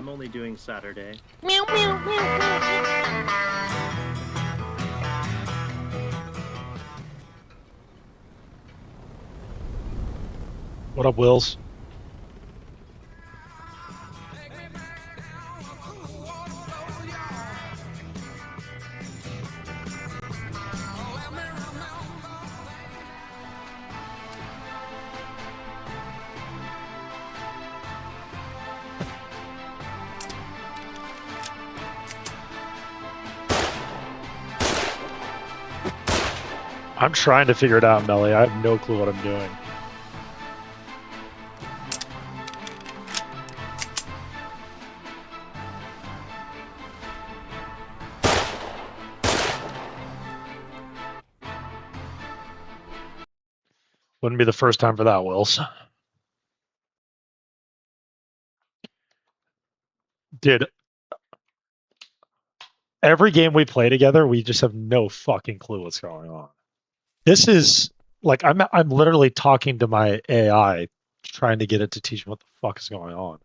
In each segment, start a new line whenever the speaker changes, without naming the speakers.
only doing Saturday.
Meow, meow, meow, meow.
What up, Wills? I'm trying to figure it out, Melly. I have no clue what I'm doing. Wouldn't be the first time for that, Wills. Dude, every game we play together, we just have no fucking clue what's going on. This is like I'm literally talking to my AI, trying to get it to teach me what the fuck is going on.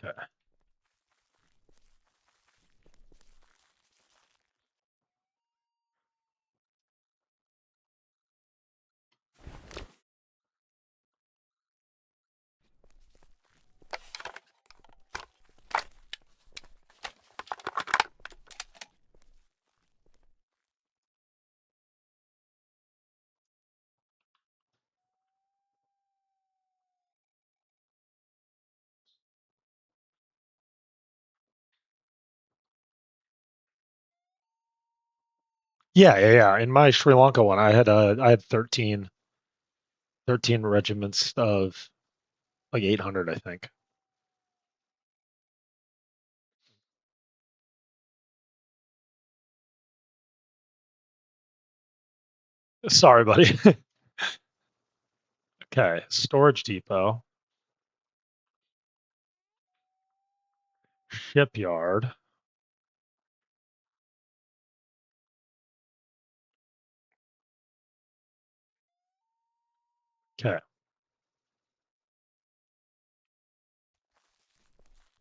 Okay. Yeah. In my Sri Lanka one, I had 13 regiments of like 800, I think. Sorry, buddy. Okay, storage depot, shipyard. Okay,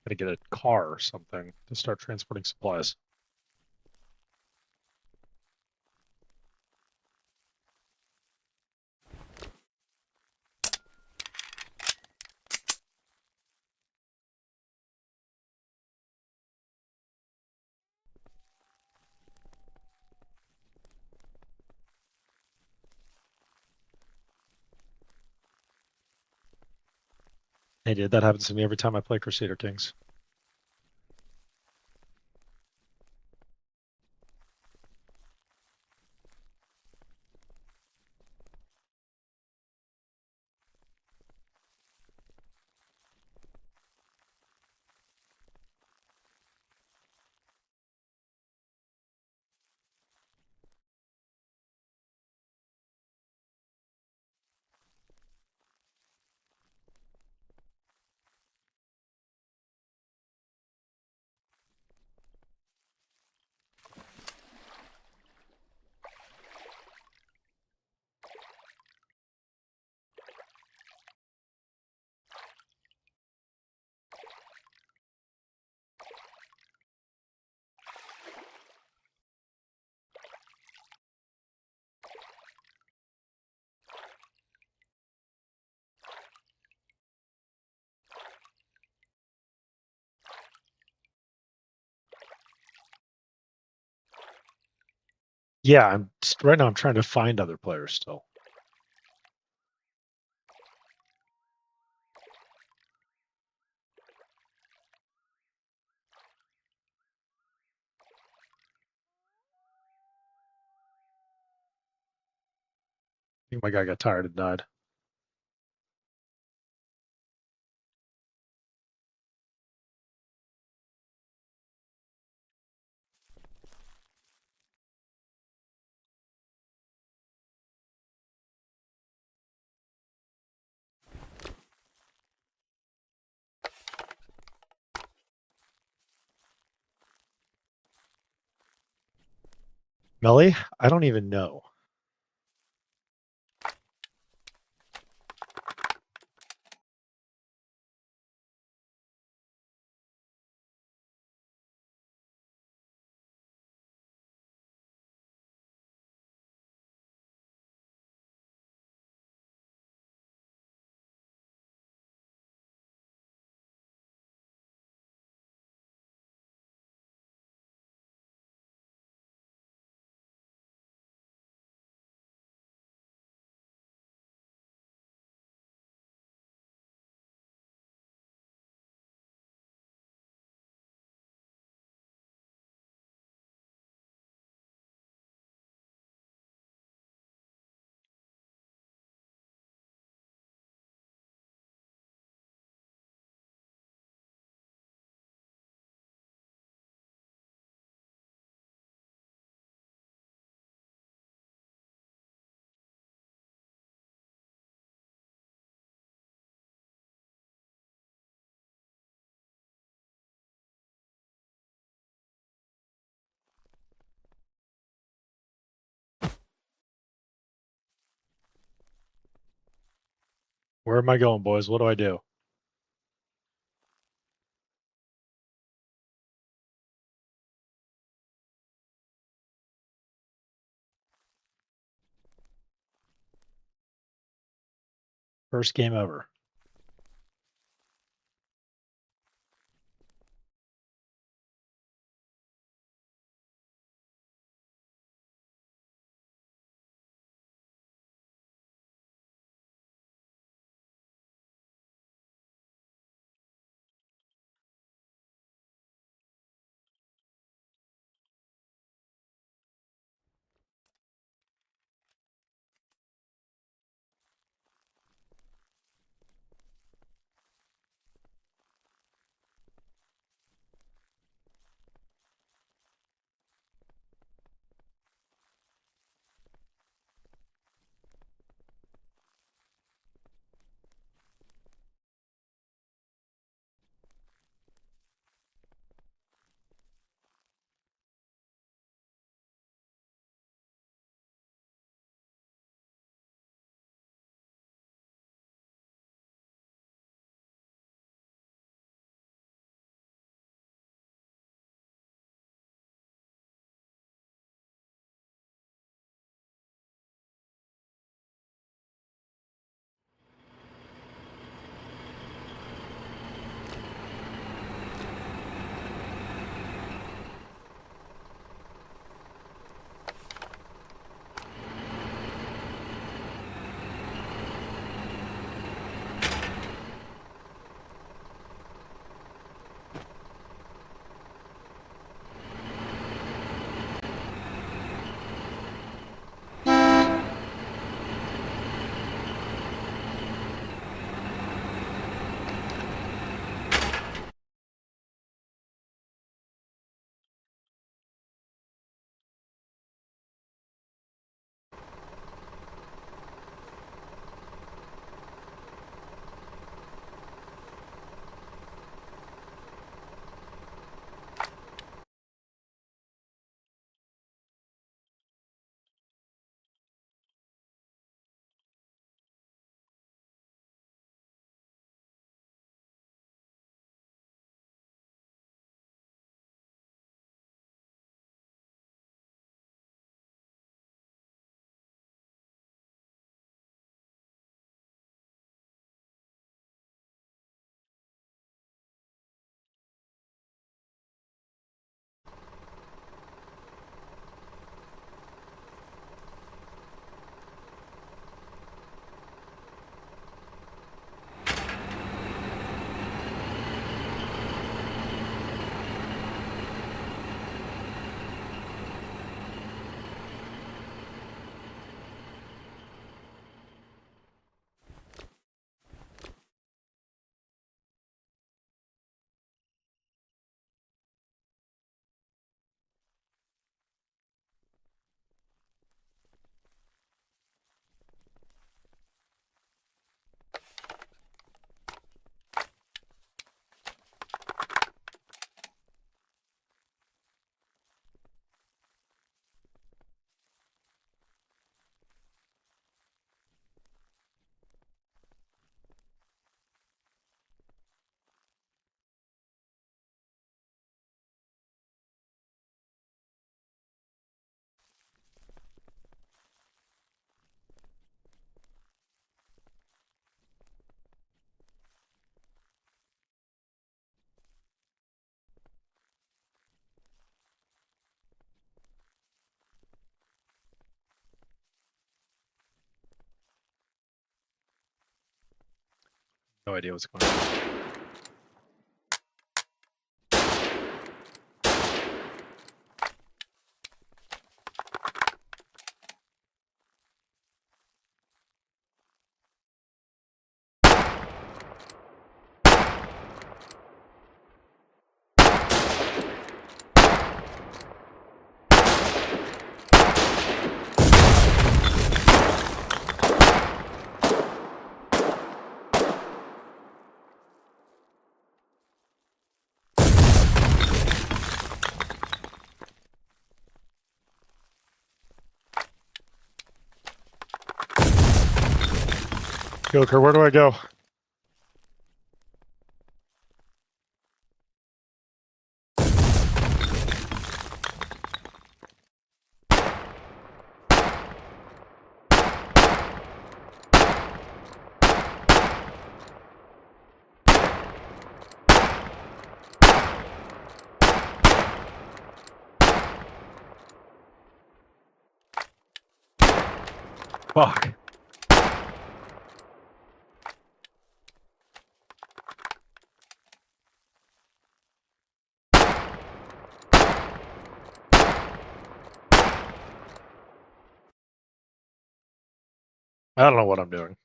gotta get a car or something to start transporting supplies. Hey, dude, that happens to me every time I play Crusader Kings. Yeah, right now I'm trying to find other players still. I think my guy got tired and died. Melly? I don't even know. Where am I going, boys? What do I do? First game ever. No idea what's going on. Joker, where do I go? Fuck. I don't know what I'm doing.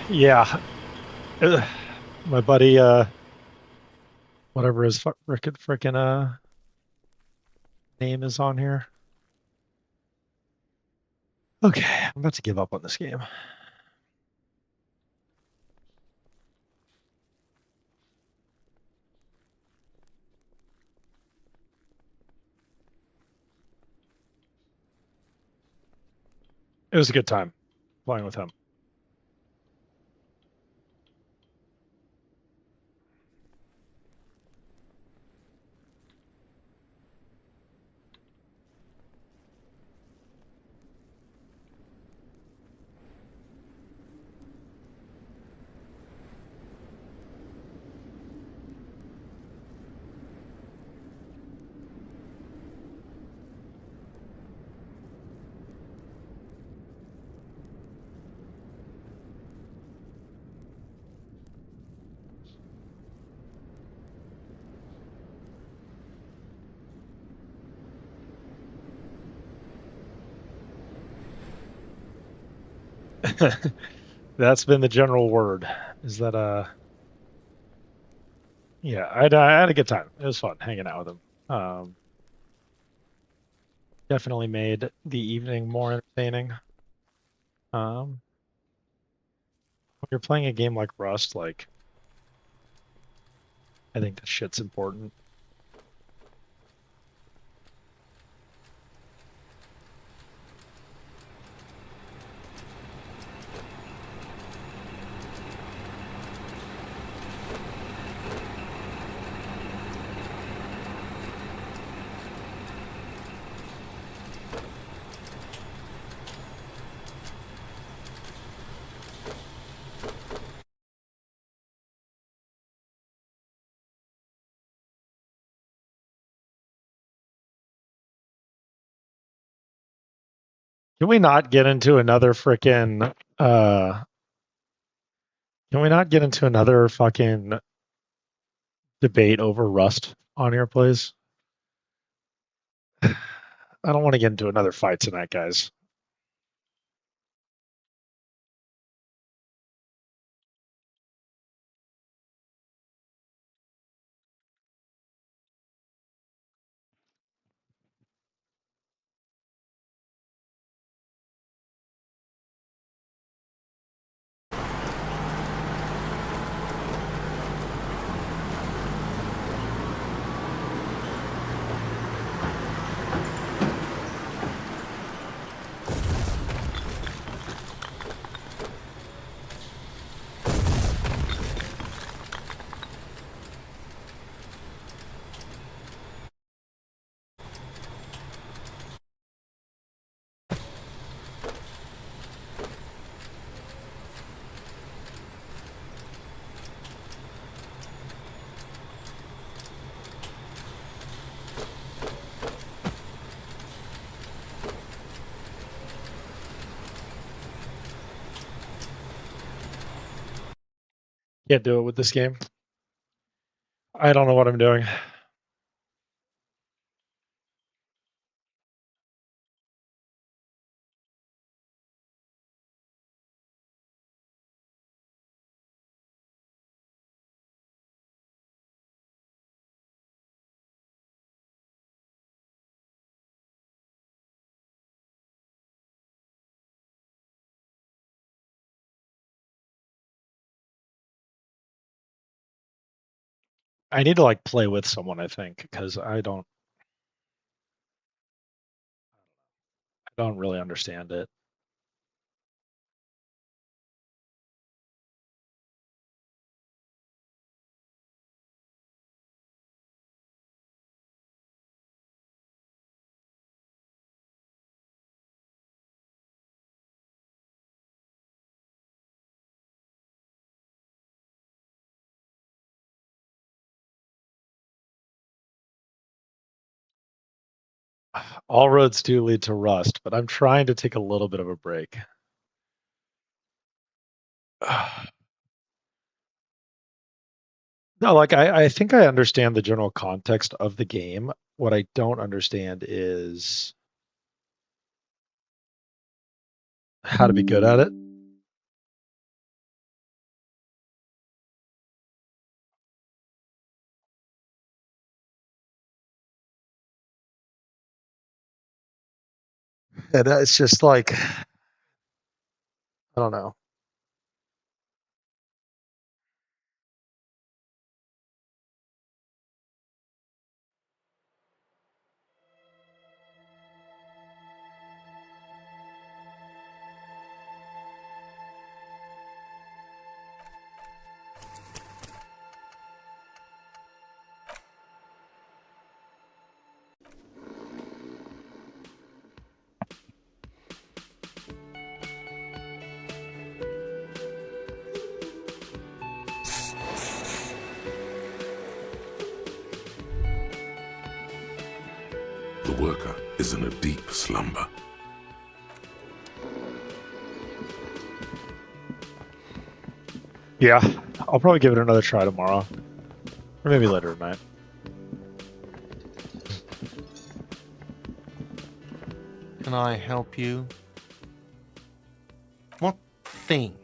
Yeah. My buddy, whatever his frickin' name is on here. Okay, I'm about to give up on this game. It was a good time playing with him. That's been the general word. Is that yeah, I had a good time. It was fun hanging out with him. Definitely made the evening more entertaining. When you're playing a game like Rust, like I think that shit's important. Can we not get into another frickin' can we not get into another fucking debate over Rust on here, please? I don't want to get into another fight tonight, guys. Can't do it with this game. I don't know what I'm doing. I need to like play with someone, I think, because I don't really understand it. All roads do lead to Rust, but I'm trying to take a little bit of a break. No, like I think I understand the general context of the game. What I don't understand is how to be good at it. And it's just like, I don't know.
The worker is in a deep slumber.
Yeah, I'll probably give it another try tomorrow. Or maybe later tonight.
Can I help you? What thing?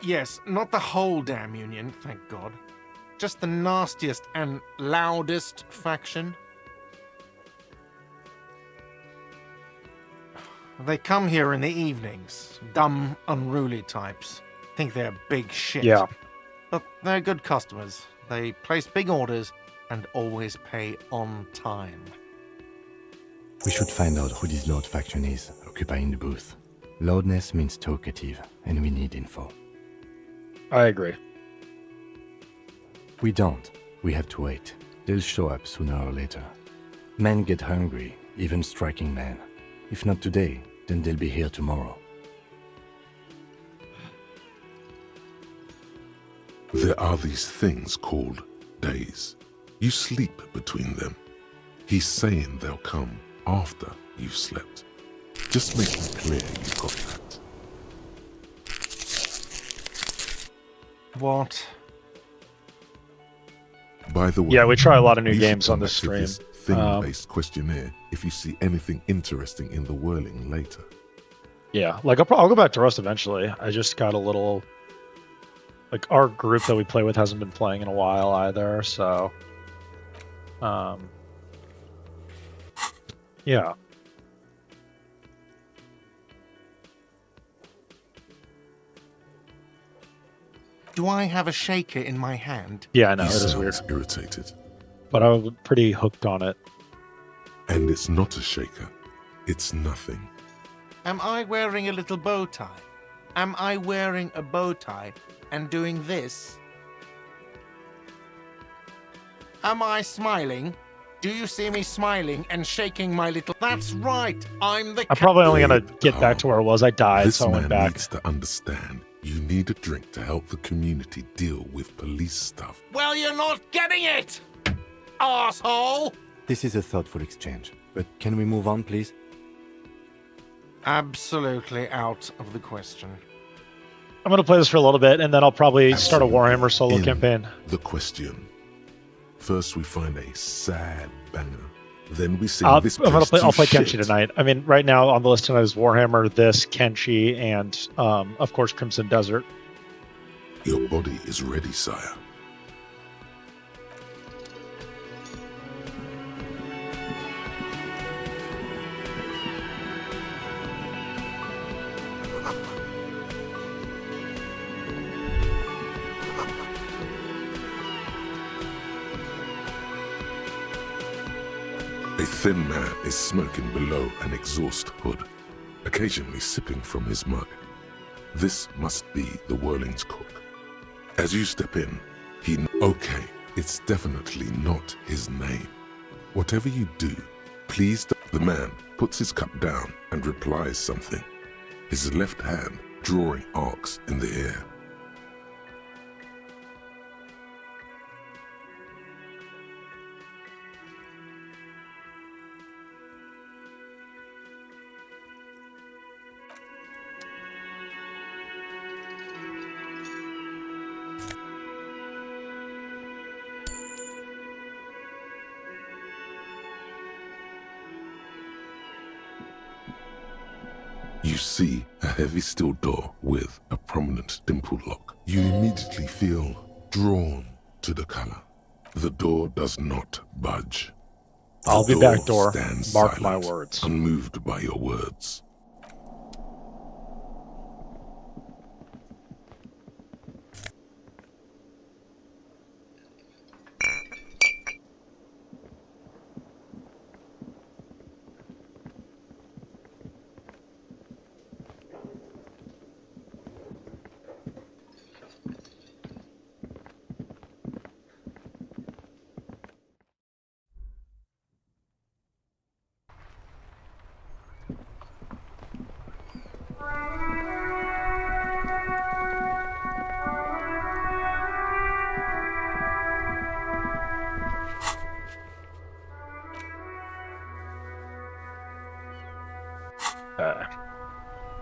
Yes, not the whole damn Union, thank God. Just the nastiest and loudest faction. They come here in the evenings. Dumb, unruly types. Think they're big shit.
Yeah.
But they're good customers. They place big orders and always pay on time.
We should find out who this Lord faction is, occupying the booth. Loudness means talkative, and we need info.
I agree.
We don't. We have to wait. They'll show up sooner or later. Men get hungry, even striking men. If not today, then they'll be here tomorrow.
There are these things called days. You sleep between them. He's saying they'll come after you've slept. Just make it clear you got that.
What?
By the way,
Yeah, we try a lot of new
you should
games on
come
this
back to
stream.
this thing-based questionnaire if you see anything interesting in the whirling later.
Yeah, like I'll go back to Rust eventually. I just got a little, like our group that we play with hasn't been playing in a while either, so yeah.
Do I have a shaker in my hand?
Yeah, I know,
He
it is
sounds
weird.
irritated.
But I was pretty hooked on it.
And it's not a shaker. It's nothing.
Am I wearing a little bow tie? Am I wearing a bow tie and doing this? Am I smiling? Do you see me smiling and shaking my little... That's right, I'm the...
I'm probably only gonna
Babe,
get back to where I was. I died,
This
so I went
man
back.
needs to understand you need a drink to help the community deal with police stuff.
Well, you're not getting it! Asshole!
This is a thoughtful exchange, but can we move on, please?
Absolutely out of the question.
I'm gonna play this for a little bit, and then I'll probably start a
Absolutely
Warhammer solo
in
campaign.
The question. First, we find a sad banger. Then we sing
I'll
this
play
place to
Kenshi
shit.
tonight. I mean, right now on the list tonight is Warhammer, this, Kenshi, and of course Crimson Desert.
Your body is ready, sire. A thin man is smoking below an exhaust hood, occasionally sipping from his mug. This must be the Whirling's cook. As you step in, okay, it's definitely not his name. Whatever you do, please the man puts his cup down and replies something, his left hand drawing arcs in the air. You see a heavy steel door with a prominent dimple lock. You immediately feel drawn to the color. The door does not budge.
I'll
The
be back, door.
stands
Mark my
silent,
words.
unmoved by your words.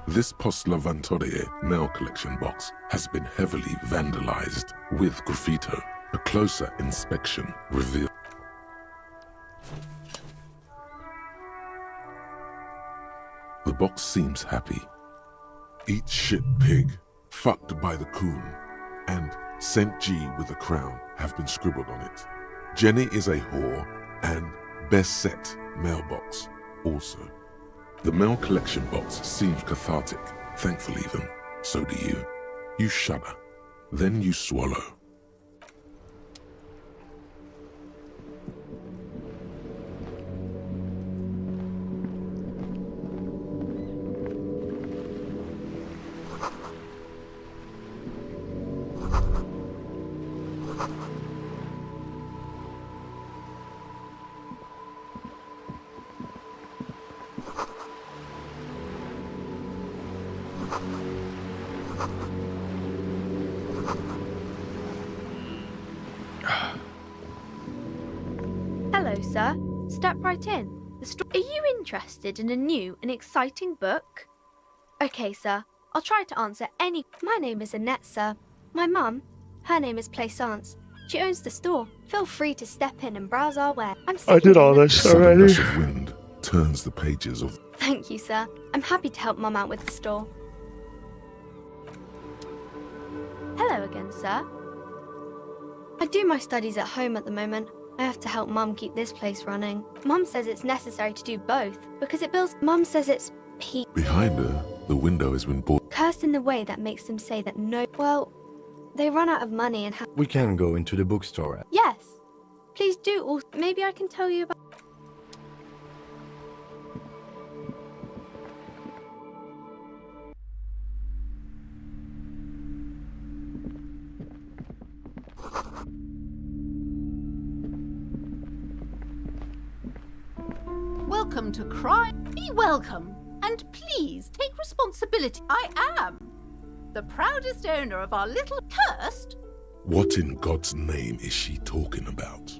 This Post Lavantore mail collection box has been heavily vandalized with graffito. A closer inspection reveals the box seems happy. Eat shit pig, fucked by the coon, and St. G with a crown have been scribbled on it. Jenny is a whore, and best set mailbox also. The mail collection box seems cathartic, thankful even. So do you. You shudder. Then you swallow.
Hello, sir. Step right in. Are you interested in a new and exciting book? Okay, sir. I'll try to answer any. My name is Annette, sir. My mum, her name is Plaisance. She owns the store. Feel free to step in and browse our ware.
I did all this
Sudden
already.
rush of wind turns the pages of
Thank you, sir. I'm happy to help Mum out with the store. Hello again, sir. I do my studies at home at the moment. I have to help Mum keep this place running. Mum says it's necessary to do both because it builds. Mum says it's
behind her. The window has been bought.
cursed in the way that makes them say that no. Well, they run out of money and have.
We can go into the bookstore.
Yes. Please do. Or maybe I can tell you about.
Welcome to crime. Be welcome, and please take responsibility. I am the proudest owner of our little cursed.
What in God's name is she talking about?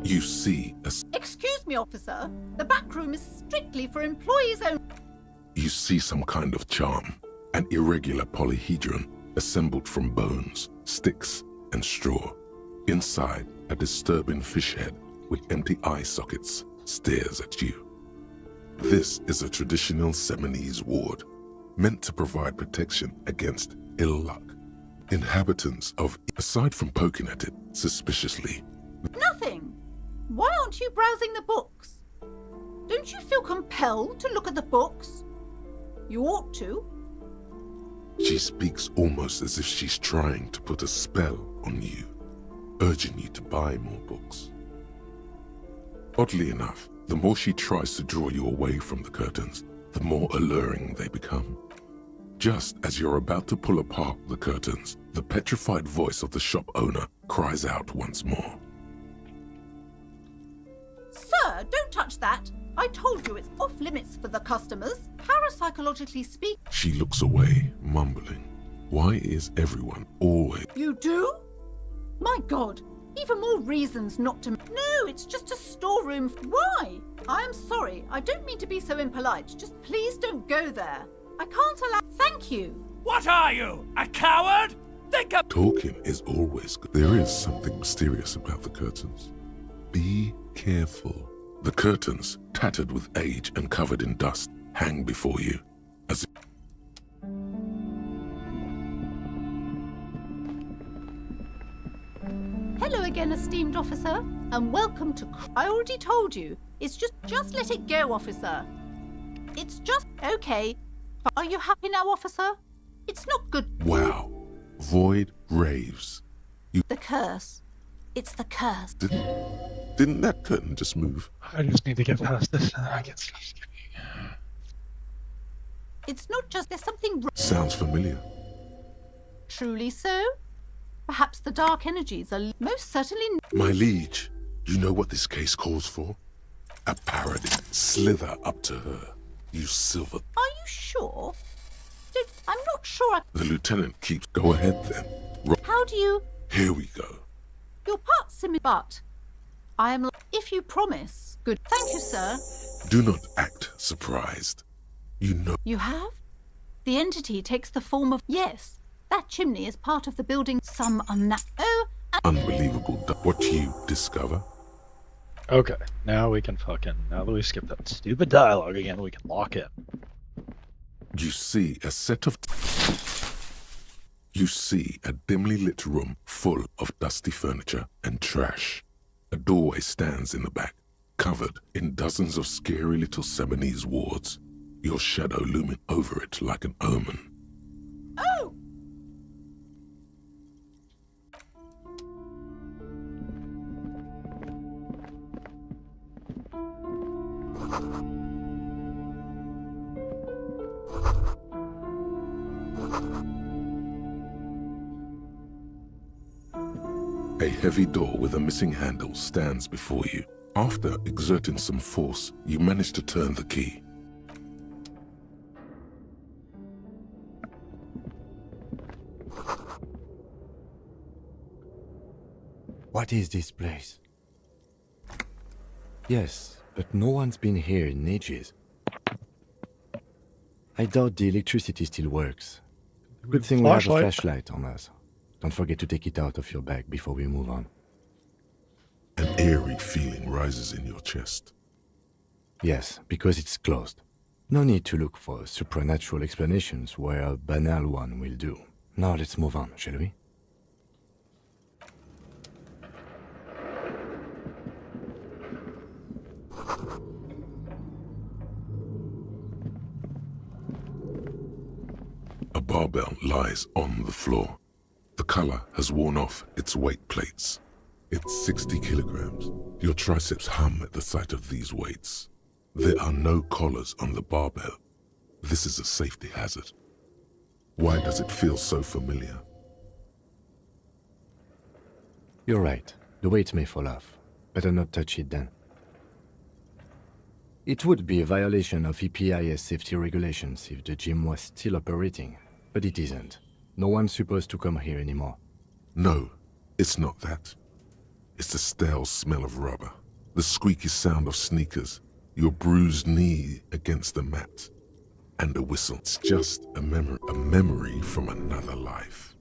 You see
Excuse me, officer. The back room is strictly for employees only.
you see some kind of charm, an irregular polyhedron assembled from bones, sticks, and straw. Inside, a disturbing fish head with empty eye sockets stares at you. This is a traditional Seminese ward, meant to provide protection against ill luck. Inhabitants of, aside from poking at it suspiciously,
Nothing. Why aren't you browsing the books? Don't you feel compelled to look at the books? You ought to.
she speaks almost as if she's trying to put a spell on you, urging you to buy more books. Oddly enough, the more she tries to draw you away from the curtains, the more alluring they become. Just as you're about to pull apart the curtains, the petrified voice of the shop owner cries out once more.
Sir, don't touch that. I told you it's off limits for the customers. Parapsychologically speaking.
She looks away, mumbling. Why is everyone always...
You do? My God, even more reasons not to. No, it's just a storeroom. Why? I am sorry. I don't mean to be so impolite. Just please don't go there. I can't allow. Thank you.
What are you, a coward?
Talking is always good. There is something mysterious about the curtains. Be careful. The curtains, tattered with age and covered in dust, hang before you. As
Hello again, esteemed officer, and welcome to... I already told you. It's just let it go, officer. It's just... Okay. Are you happy now, officer? It's not good.
wow. Void raves.
The curse. It's the curse.
Didn't that curtain just move?
I just need to get past this and then I get stuff.
It's not just... There's something
Sounds familiar.
truly so. Perhaps the dark energies are most certainly...
My liege, you know what this case calls for? A parody. Slither up to her, you silver.
Are you sure? I'm not sure.
The lieutenant keeps... Go ahead then.
How do you...
Here we go.
Your part similar, but I am... If you promise. Good. Thank you, sir.
Do not act surprised. You know...
You have? The entity takes the form of... Yes. That chimney is part of the building. Some Oh,
Unbelievable. What you discover?
Okay, now we can now that we skipped that stupid dialogue again, we can lock in.
You see a set of... You see a dimly lit room full of dusty furniture and trash. A doorway stands in the back, covered in dozens of scary little Seminese wards, your shadow looming over it like an omen.
Oh!
A heavy door with a missing handle stands before you. After exerting some force, you manage to turn the key.
What is this place? Yes, but no one's been here in ages. I doubt the electricity still works. Good thing we have a flashlight on us. Don't forget to take it out of your bag before we move on.
An eerie feeling rises in your chest.
Yes, because it's closed. No need to look for supernatural explanations where a banal one will do. Now let's move on, shall we?
A barbell lies on the floor. The color has worn off its weight plates. It's 60 kilograms. Your triceps hum at the sight of these weights. There are no collars on the barbell. This is a safety hazard. Why does it feel so familiar?
You're right. The weight may fall off. Better not touch it then. It would be a violation of EPIS safety regulations if the gym was still operating, but it isn't. No one's supposed to come here anymore.
No, it's not that. It's the stale smell of rubber, the squeaky sound of sneakers, your bruised knee against the mat, and a whistle. It's just a memory from another life.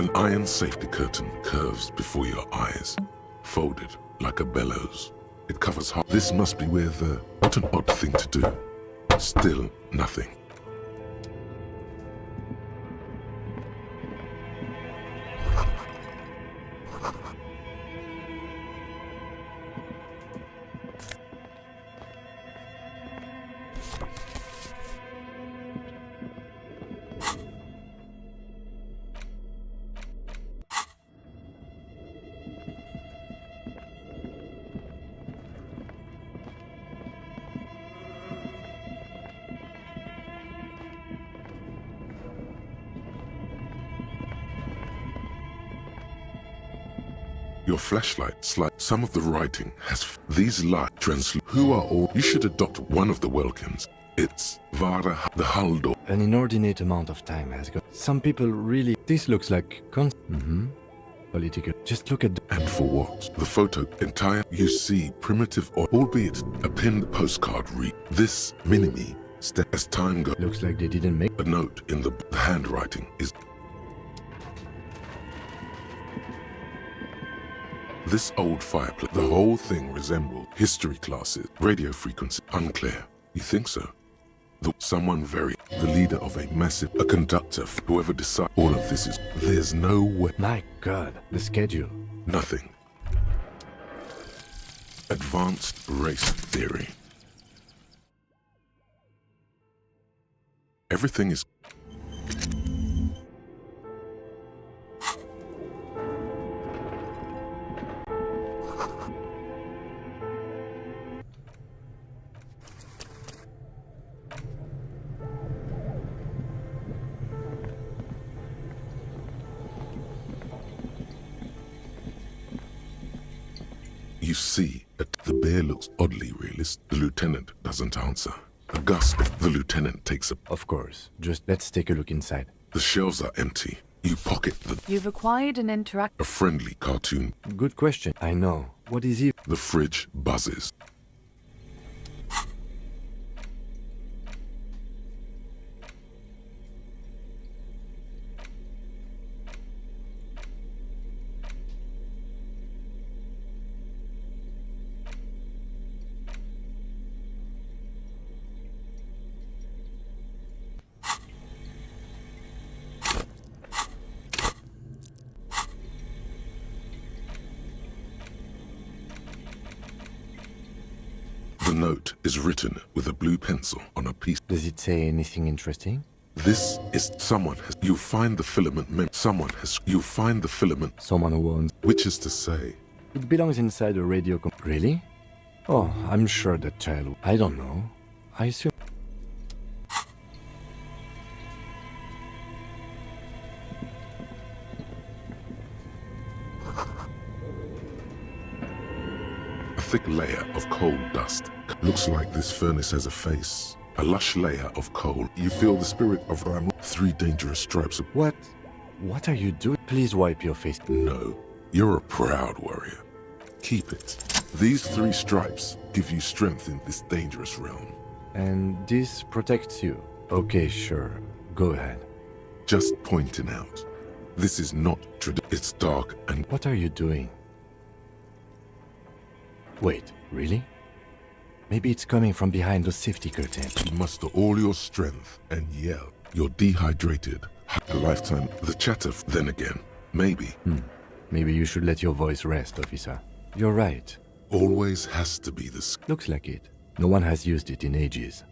An iron safety curtain curves before your eyes, folded like a bellows. It covers half. This must be where the... What an odd thing to do. Still nothing. Your flashlight slide. Some of the writing has these light translate. Who are all? You should adopt one of the Welkins. It's Vara the Haldor.
An inordinate amount of time has gone. Some people really... This looks like... Political. Just look at the...
And for what? The photo entire. You see primitive or albeit a pinned postcard read. This mini-me step as time goes.
Looks like they didn't make...
A note in the handwriting is. This old fireplace, the whole thing resembled history classes, radio frequency, unclear. You think so? Someone the leader of a massive, a conductor, whoever decides all of this is, there's no way.
My God, the schedule.
Nothing. Advanced race theory. Everything is. You see, the bear looks oddly realist. The lieutenant doesn't answer. A gasp. The lieutenant takes a...
Of course. Just let's take a look inside.
The shelves are empty. You pocket the...
You've acquired an
A friendly cartoon.
Good question. I know. What is he?
The fridge buzzes. The note is written with a blue pencil on a piece.
Does it say anything interesting?
This is someone has. You find the filament. Someone has. You find the filament.
Someone who owns...
Which is to say,
It belongs inside a radio... Really? Oh, I'm sure that child... I don't know. I assume...
a thick layer of coal dust. Looks like this furnace has a face. A lush layer of coal. You feel the spirit of Ram. 3 dangerous stripes of...
What? What are you doing? Please wipe your face.
No, you're a proud warrior. Keep it. These 3 stripes give you strength in this dangerous realm.
And this protects you. Okay, sure. Go ahead.
Just pointing out. This is not it's dark and...
What are you doing? Wait, really? Maybe it's coming from behind the safety curtain.
You muster all your strength and yell. You're dehydrated. A lifetime. The chatter. Then again, maybe.
Maybe you should let your voice rest, officer. You're right.
Always has to be this.
Looks like it. No one has used it in ages.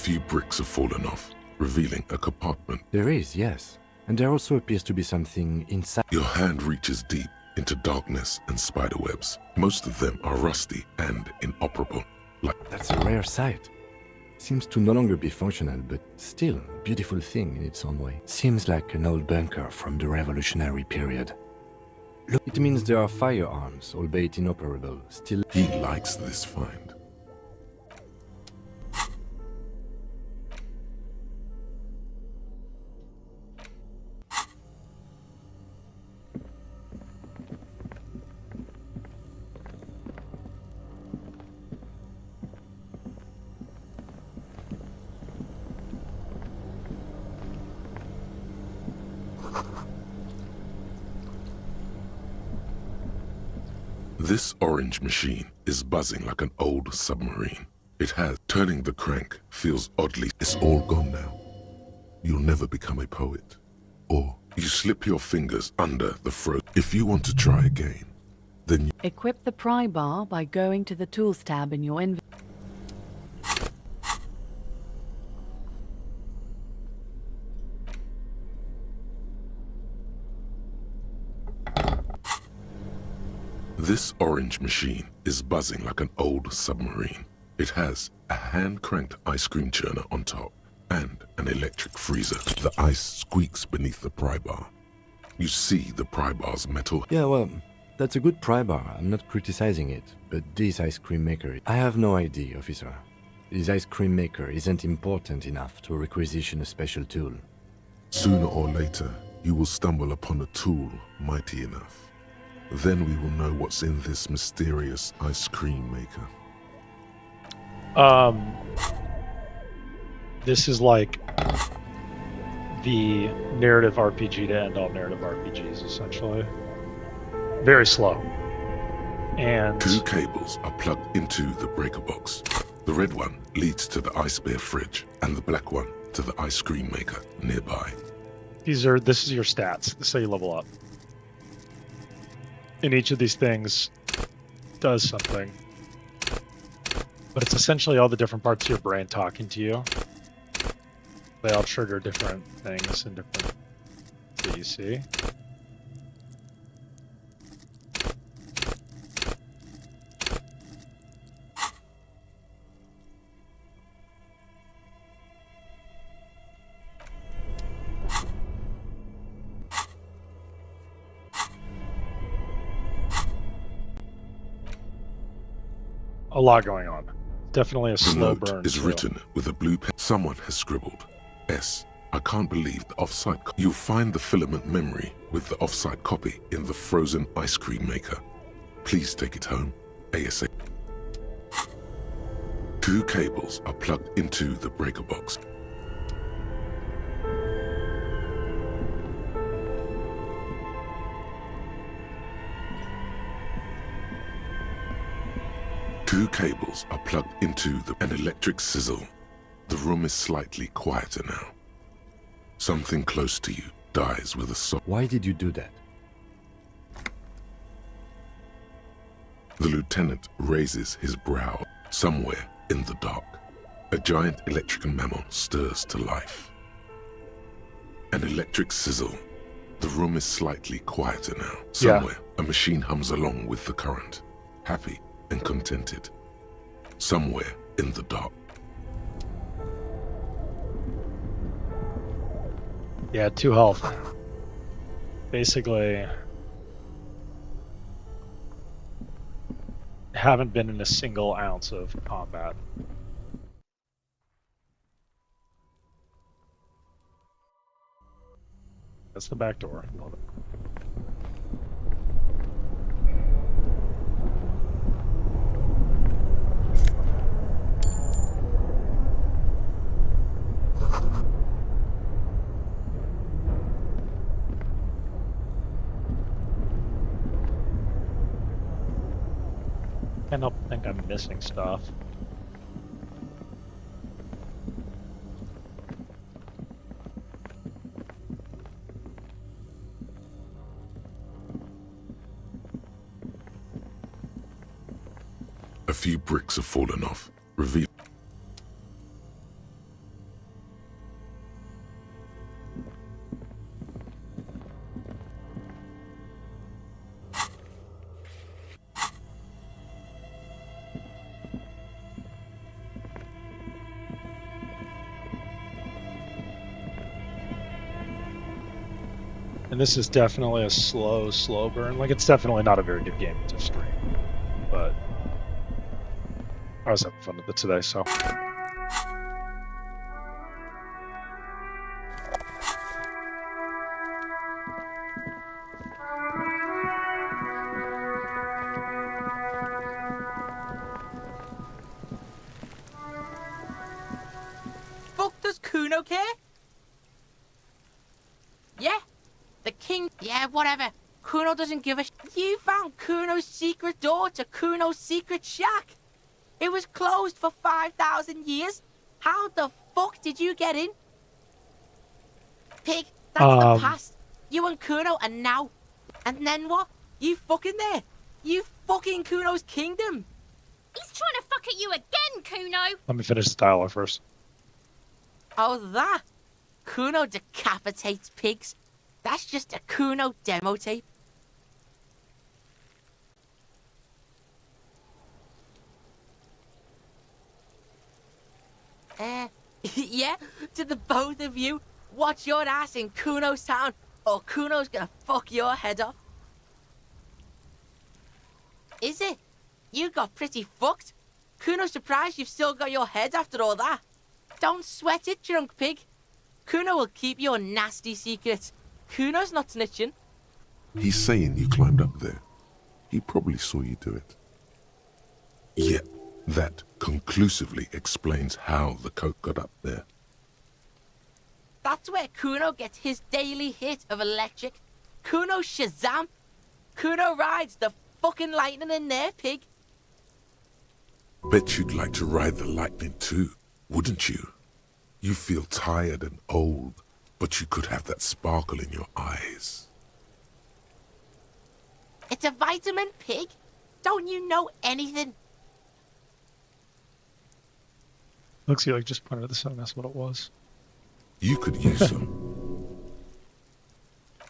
few bricks have fallen off, revealing a compartment.
There is, yes. And there also appears to be something inside.
Your hand reaches deep into darkness and spiderwebs. Most of them are rusty and inoperable.
That's a rare sight. Seems to no longer be functional, but still a beautiful thing in its own way. Seems like an old bunker from the revolutionary period. Look, it means there are firearms, albeit inoperable, still.
He likes this find. This orange machine is buzzing like an old submarine. It has. Turning the crank feels oddly. It's all gone now. You'll never become a poet. Or you slip your fingers under the throat. If you want to try again, then you...
Equip the pry bar by going to the Tools tab in your inventory.
This orange machine is buzzing like an old submarine. It has a hand-cranked ice cream churner on top and an electric freezer. The ice squeaks beneath the pry bar. You see the pry bar's metal.
Yeah, well, that's a good pry bar. I'm not criticizing it, but this ice cream maker... I have no idea, officer. This ice cream maker isn't important enough to requisition a special tool.
Sooner or later, you will stumble upon a tool mighty enough. Then we will know what's in this mysterious ice cream maker.
This is like the narrative RPG to end all narrative RPGs, essentially. Very slow. And
2 cables are plugged into the breaker box. The red one leads to the ice bear fridge, and the black one to the ice cream maker nearby.
this is your stats. This is how you level up. And each of these things does something. But it's essentially all the different parts of your brain talking to you. They all trigger different things and different that you see. A lot going on. Definitely a
The
slow
note
burn.
is
too.
written with a blue pen. Someone has scribbled, S. I can't believe the offsite. You'll find the filament memory with the offsite copy in the frozen ice cream maker. Please take it home, ASAP. 2 cables are plugged into the breaker box. Two cables are plugged into an electric sizzle. The room is slightly quieter now. Something close to you dies with a soft.
Why did you do that?
The lieutenant raises his brow. Somewhere in the dark, a giant electrical mammal stirs to life. An electric sizzle. The room is slightly quieter now. Somewhere, a machine hums along with the current, happy and contented. Somewhere in the dark.
Yeah, 2 health. Basically, haven't been in a single ounce of combat. That's the back door. I don't think I'm missing stuff.
A few bricks have fallen off, revealing.
And this is definitely a slow burn. Like, it's definitely not a very good game to stream. But I was having fun with it today, so.
Fuck does Kuno care? Yeah? The king? Yeah, whatever. Kuno doesn't give a You found Kuno's secret door to Kuno's secret shack. It was closed for 5,000 years. How the fuck did you get in? Pig, that's the past. You and Kuno are now. And then what? You fucking there. You fucking Kuno's kingdom.
He's trying to fuck at you again, Kuno!
Let me finish the dialogue first.
Oh, that? Kuno decapitates pigs. That's just a Kuno demo tape. Yeah, to the both of you, watch your ass in Kuno's town, or Kuno's gonna fuck your head off. Is it? You got pretty fucked. Kuno's surprised you've still got your head after all that. Don't sweat it, drunk pig. Kuno will keep your nasty secrets. Kuno's not snitching.
He's saying you climbed up there. He probably saw you do it. Yet, that conclusively explains how the coke got up there.
That's where Kuno gets his daily hit of electric. Kuno Shazam. Kuno rides the fucking lightning in there, pig.
Bet you'd like to ride the lightning too, wouldn't you? You feel tired and old, but you could have that sparkle in your eyes.
It's a vitamin, pig. Don't you know anything?
Looks like just pointed at the sun, that's what it was.
You could use some.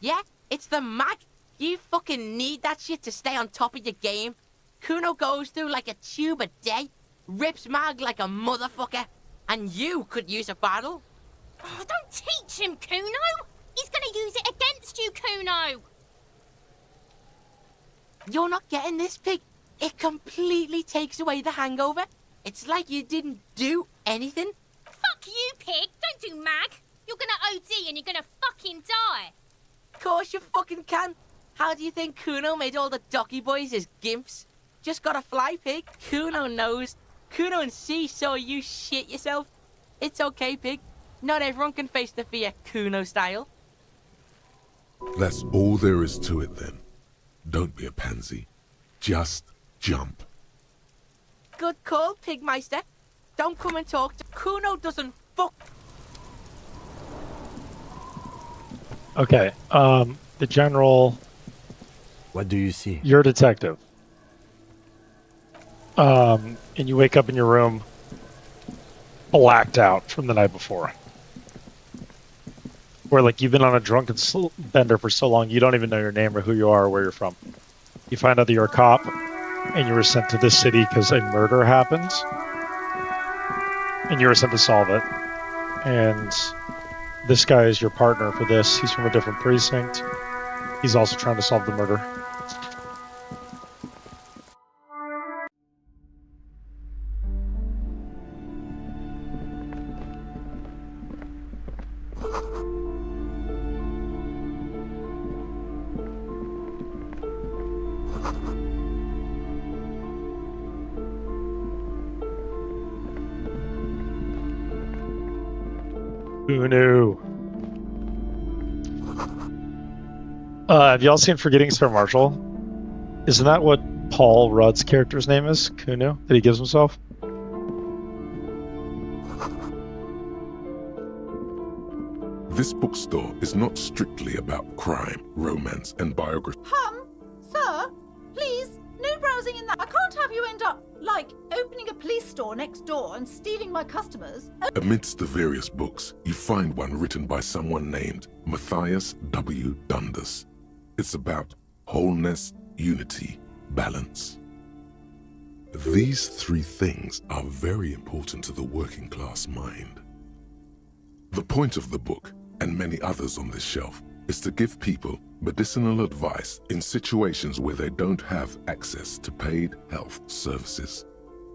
Yeah, it's the mag. You fucking need that shit to stay on top of your game. Kuno goes through like a tube a day, rips mag like a motherfucker, and you could use a bottle.
Oh, don't teach him, Kuno! He's gonna use it against you, Kuno!
You're not getting this, pig. It completely takes away the hangover. It's like you didn't do anything.
Fuck you, pig! Don't do mag! You're gonna OD and you're gonna fucking die!
Of course you fucking can. How do you think Kuno made all the Docky boys his gimps? Just gotta fly, pig. Kuno knows. Kuno and C saw you shit yourself. It's okay, pig. Not everyone can face the fear Kuno style.
That's all there is to it then. Don't be a pansy. Just jump.
Good call, Pigmeister. Don't come and talk to Kuno doesn't fuck.
Okay, the general...
What do you see?
You're a detective. And you wake up in your room blacked out from the night before. Where, like, you've been on a drunken bender for so long, you don't even know your name or who you are or where you're from. You find out that you're a cop, and you were sent to this city because a murder happened. And you were sent to solve it. And this guy is your partner for this. He's from a different precinct. He's also trying to solve the murder. Who knew? Have y'all seen Forgetting Sir Marshall? Isn't that what Paul Rudd's character's name is? Kunu? That he gives himself?
This bookstore is not strictly about crime, romance, and biography.
Sir, please, no browsing in that. I can't have you end up, like, opening a police store next door and stealing my customers.
Amidst the various books, you find one written by someone named Matthias W. Dundas. It's about wholeness, unity, balance. These three things are very important to the working class mind. The point of the book, and many others on this shelf, is to give people medicinal advice in situations where they don't have access to paid health services.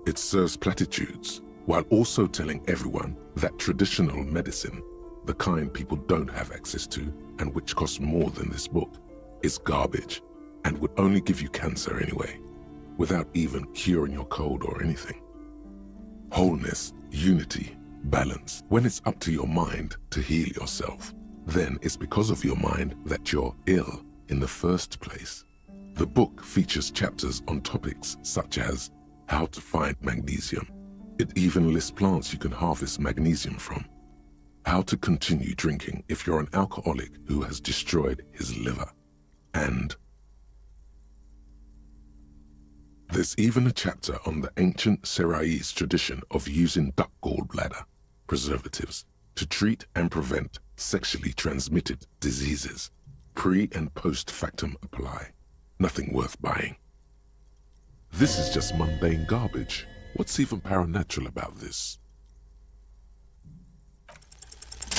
It serves platitudes while also telling everyone that traditional medicine, the kind people don't have access to and which costs more than this book, is garbage and would only give you cancer anyway, without even curing your cold or anything. Wholeness, unity, balance. When it's up to your mind to heal yourself, then it's because of your mind that you're ill in the first place. The book features chapters on topics such as how to find magnesium. It even lists plants you can harvest magnesium from. How to continue drinking if you're an alcoholic who has destroyed his liver. And there's even a chapter on the ancient Seraïs tradition of using duck gallbladder preservatives to treat and prevent sexually transmitted diseases. Pre and post factum apply. Nothing worth buying. This is just mundane garbage. What's even paranatural about this?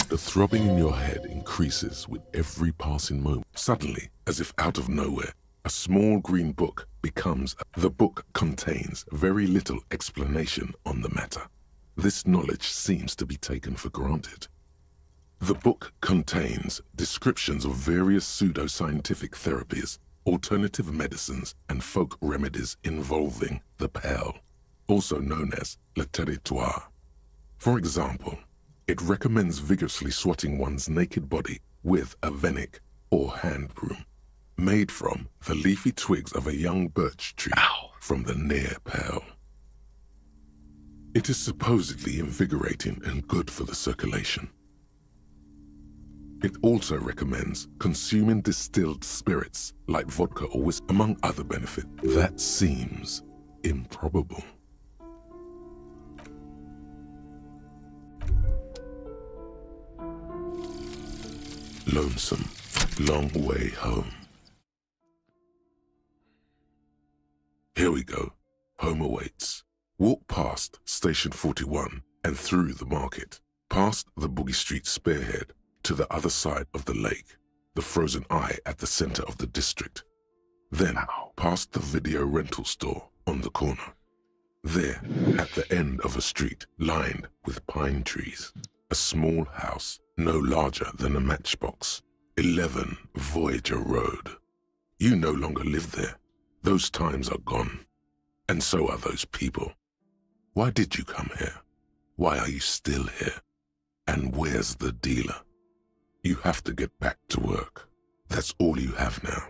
The throbbing in your head increases with every passing moment. Suddenly, as if out of nowhere, a small green book becomes. The book contains very little explanation on the matter. This knowledge seems to be taken for granted. The book contains descriptions of various pseudoscientific therapies, alternative medicines, and folk remedies involving the Pale, also known as le territoire. For example, it recommends vigorously swatting one's naked body with a venik or hand broom, made from the leafy twigs of a young birch tree from the near Pale. It is supposedly invigorating and good for the circulation. It also recommends consuming distilled spirits like vodka or whiskey, among other benefits. That seems improbable. Lonesome, long way home. Here we go. Home awaits. Walk past Station 41 and through the market, past the Boogie Street spearhead to the other side of the lake, the frozen eye at the center of the district. Then past the video rental store on the corner. There, at the end of a street lined with pine trees, a small house no larger than a matchbox. 11 Voyager Road. You no longer live there. Those times are gone. And so are those people. Why did you come here? Why are you still here? And where's the dealer? You have to get back to work. That's all you have now.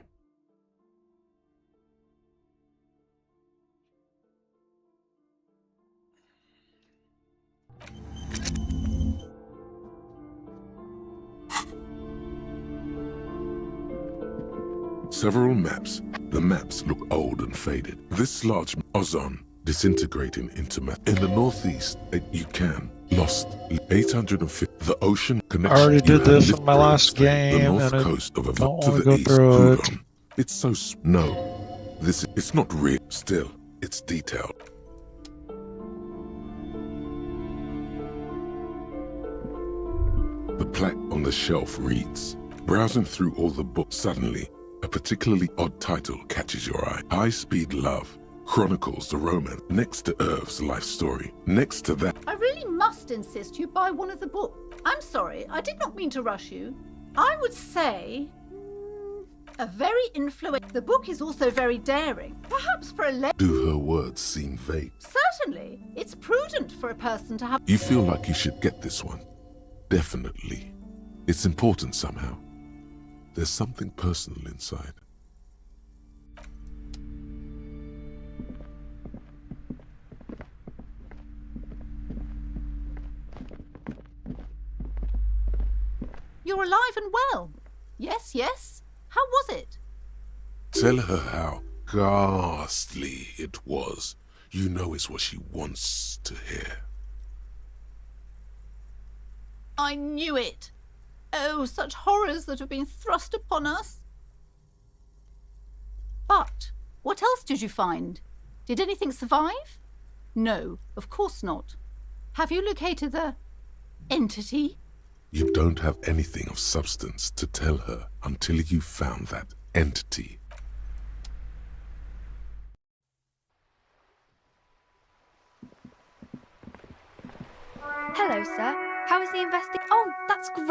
Several maps. The maps look old and faded. This large ozone disintegrating into meth. In the northeast, you can. Lost 850. The ocean connection.
I already did this in my
Brave
last
Strait,
game,
The north
and I
coast of
don't
to
wanna
the
go
east.
through it.
Hudon. It's so no. It's not real. Still, it's detailed. The plaque on the shelf reads, browsing through all the books, suddenly, a particularly odd title catches your eye. High Speed Love chronicles the romance next to Irv's life story. Next to that,
I really must insist you buy one of the books. I'm sorry, I did not mean to rush you. I would say a very influential. The book is also very daring. Perhaps for a lady.
do her words seem vague?
Certainly, it's prudent for a person to have.
You feel like you should get this one. Definitely. It's important somehow. There's something personal inside.
You're alive and well. Yes, yes. How was it?
Tell her how ghastly it was. You know it's what she wants to hear.
I knew it. Oh, such horrors that have been thrust upon us. But what else did you find? Did anything survive? No, of course not. Have you located the entity?
You don't have anything of substance to tell her until you found that entity.
Hello, sir. How is the Oh, that's great!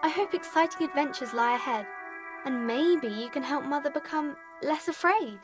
I hope exciting adventures lie ahead. And maybe you can help Mother become less afraid.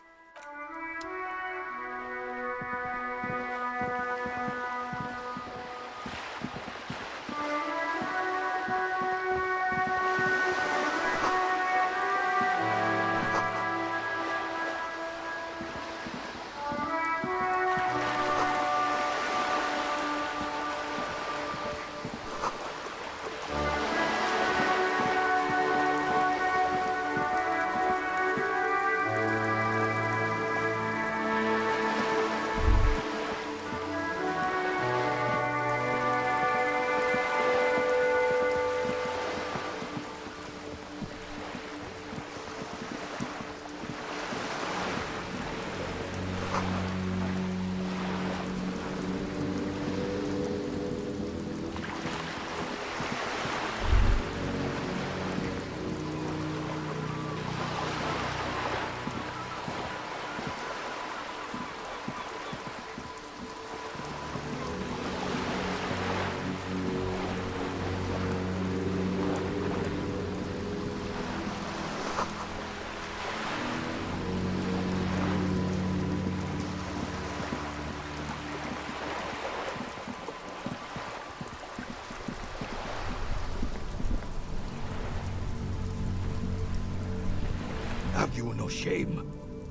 Have you no shame?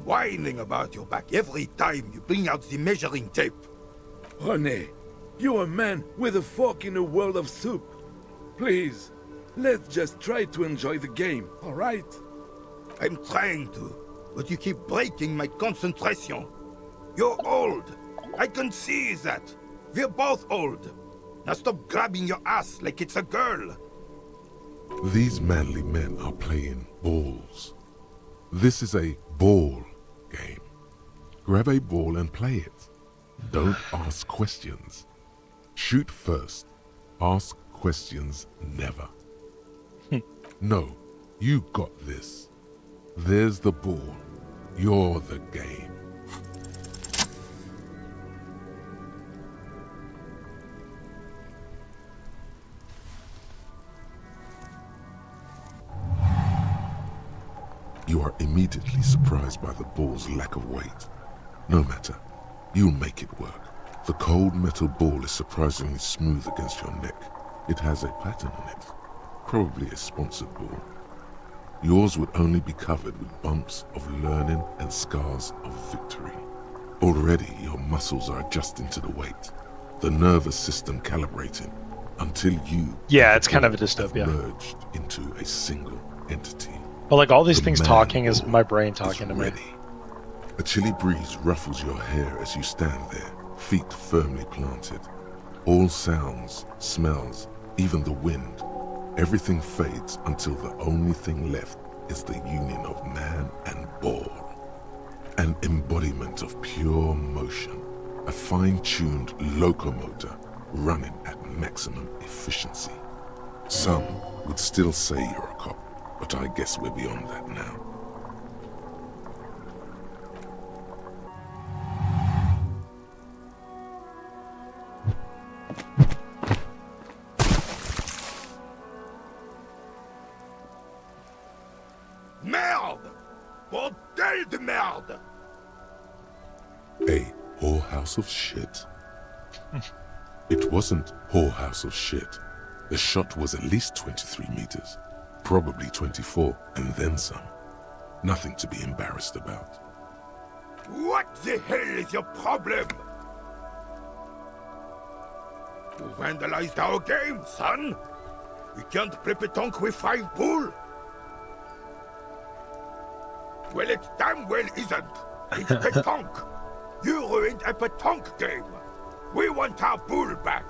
Whining about your back every time you bring out the measuring tape.
René, you're a man with a fork in a world of soup. Please, let's just try to enjoy the game, all right?
I'm trying to, but you keep breaking my concentration. You're old. I can see that. We're both old. Now stop grabbing your ass like it's a girl.
These manly men are playing balls. This is a ball game. Grab a ball and play it. Don't ask questions. Shoot first. Ask questions never. No, you got this. There's the ball. You're the game. You are immediately surprised by the ball's lack of weight. No matter, you'll make it work. The cold metal ball is surprisingly smooth against your neck. It has a pattern on it, probably a sponsored ball. Yours would only be covered with bumps of learning and scars of victory. Already your muscles are adjusting to the weight, the nervous system calibrating, until you...
Yeah, it's kind of a dystopia.
...merged into a single entity.
But like all these
The
things
man
talking is
ball
my brain talking to me.
ready. A chilly breeze ruffles your hair as you stand there, feet firmly planted. All sounds, smells, even the wind, everything fades until the only thing left is the union of man and ball. An embodiment of pure motion, a fine-tuned locomotor running at maximum efficiency. Some would still say you're a cop, but I guess we're beyond that now.
Merde! Bordel de merde!
A whorehouse of shit? It wasn't whorehouse of shit. The shot was at least 23 meters, probably 24, and then some. Nothing to be embarrassed about.
What the hell is your problem? You vandalized our game, son! We can't play pétanque with 5 pool! Well, it damn well isn't. It's pétanque. You ruined a pétanque game. We want our pool back.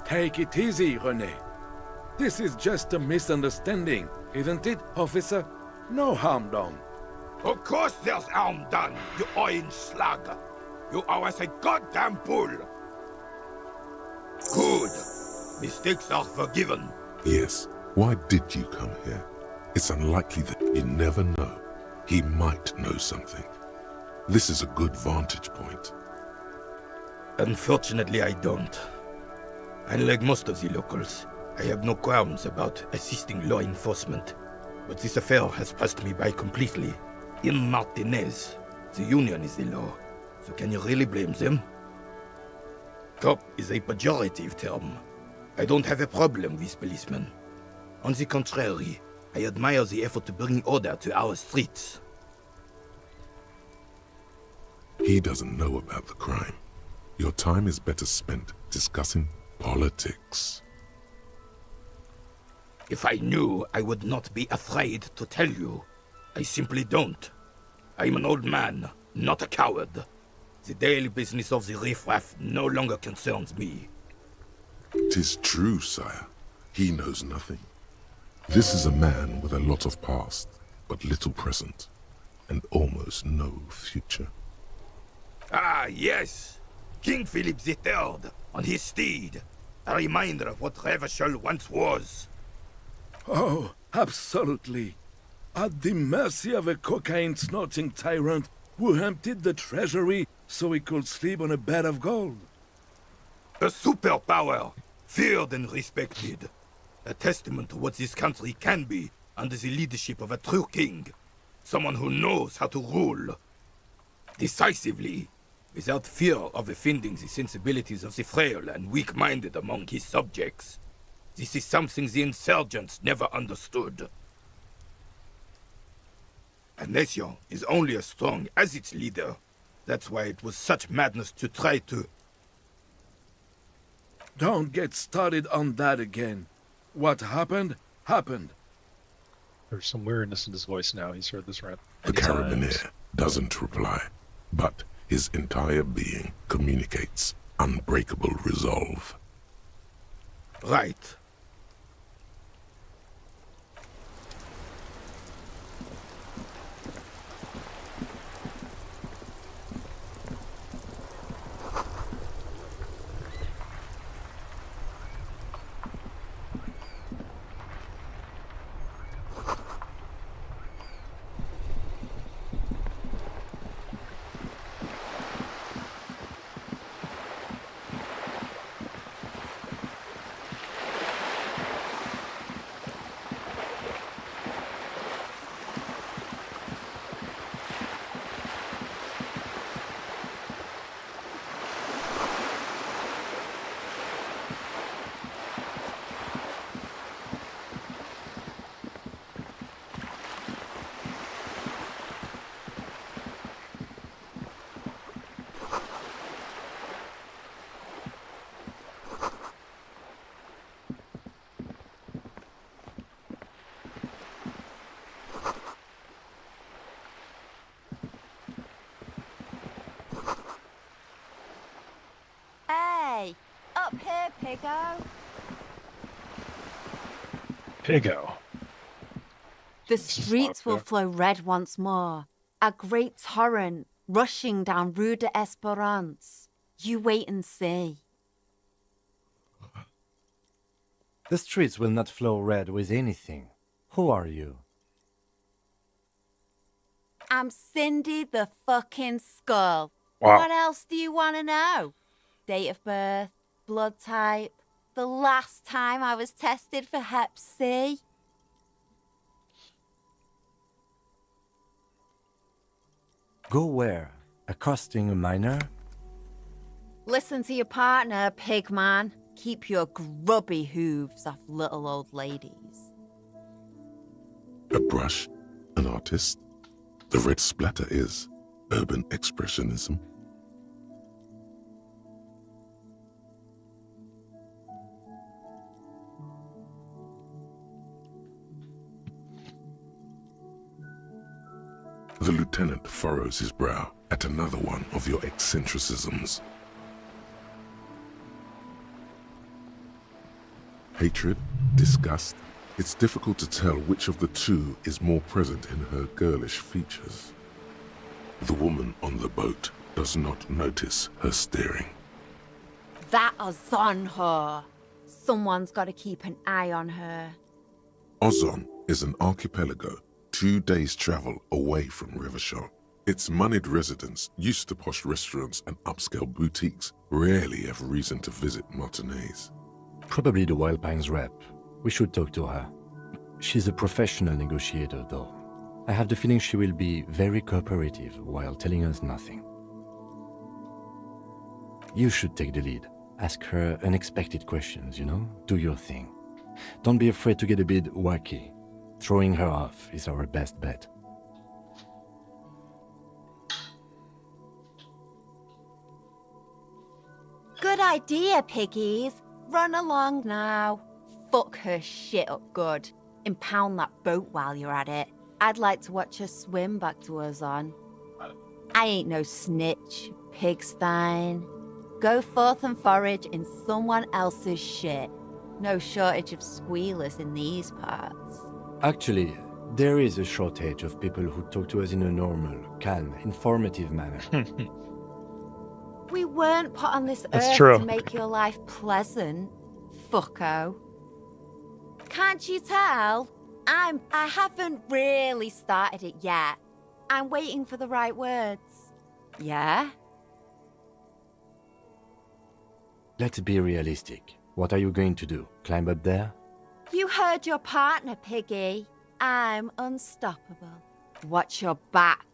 Take it easy, René. This is just a misunderstanding, isn't it, officer? No harm done.
Of course there's harm done, you orange slug. You owe us a goddamn pool. Good. Mistakes are forgiven.
Yes, why did you come here? It's unlikely that you never know. He might know something. This is a good vantage point.
Unfortunately, I don't. Unlike most of the locals, I have no qualms about assisting law enforcement. But this affair has passed me by completely. In Martinez, the Union is the law. So can you really blame them? Cop is a pejorative term. I don't have a problem with policemen. On the contrary, I admire the effort to bring order to our streets.
He doesn't know about the crime. Your time is better spent discussing politics.
If I knew, I would not be afraid to tell you. I simply don't. I'm an old man, not a coward. The daily business of the riffraff no longer concerns me.
'Tis true, sire. He knows nothing. This is a man with a lot of past, but little present, and almost no future.
Ah, yes! King Philip III, on his steed. A reminder of what Revachol once was.
Oh, absolutely. At the mercy of a cocaine-snorting tyrant who emptied the treasury so he could sleep on a bed of gold.
A superpower, feared and respected. A testament to what this country can be under the leadership of a true king. Someone who knows how to rule. Decisively, without fear of offending the sensibilities of the frail and weak-minded among his subjects. This is something the insurgents never understood. A nation is only as strong as its leader. That's why it was such madness to try to...
Don't get started on that again. What happened, happened.
There's some weirdness in his voice now. He's heard this rant
The
many times.
Carabineer doesn't reply, but his entire being communicates unbreakable resolve.
Right.
Hey, up here, Piggo.
Piggo.
The streets will flow red once more. A great torrent rushing down Rue de Esperance. You wait and see.
The streets will not flow red with anything. Who are you?
I'm Cindy the fucking Skull.
Wow.
What else do you want to know? Date of birth, blood type, the last time I was tested for Hep C.
Go where? Accosting a minor?
Listen to your partner, pigman. Keep your grubby hooves off little old ladies.
A brush, an artist. The red splatter is urban expressionism. The lieutenant furrows his brow at another one of your eccentricisms. Hatred, disgust, it's difficult to tell which of the two is more present in her girlish features. The woman on the boat does not notice her staring.
That is on her. Someone's got to keep an eye on her.
Ozon is an archipelago 2 days' travel away from Rivershaw. Its moneyed residents, used to posh restaurants and upscale boutiques, rarely have reason to visit Martinez.
Probably the Wild Pines rep. We should talk to her. She's a professional negotiator, though. I have the feeling she will be very cooperative while telling us nothing. You should take the lead. Ask her unexpected questions, you know? Do your thing. Don't be afraid to get a bit wacky. Throwing her off is our best bet.
Good idea, piggies. Run along now. Fuck her shit up good. Impound that boat while you're at it. I'd like to watch her swim back to Ozon. I ain't no snitch, Pigstein. Go forth and forage in someone else's shit. No shortage of squealers in these parts.
Actually, there is a shortage of people who talk to us in a normal, calm, informative manner.
We weren't put on this
That's
earth
true.
to make your life pleasant, fucko. Can't you tell? I haven't really started it yet. I'm waiting for the right words. Yeah?
Let's be realistic. What are you going to do? Climb up there?
You heard your partner, Piggy. I'm unstoppable. Watch your back,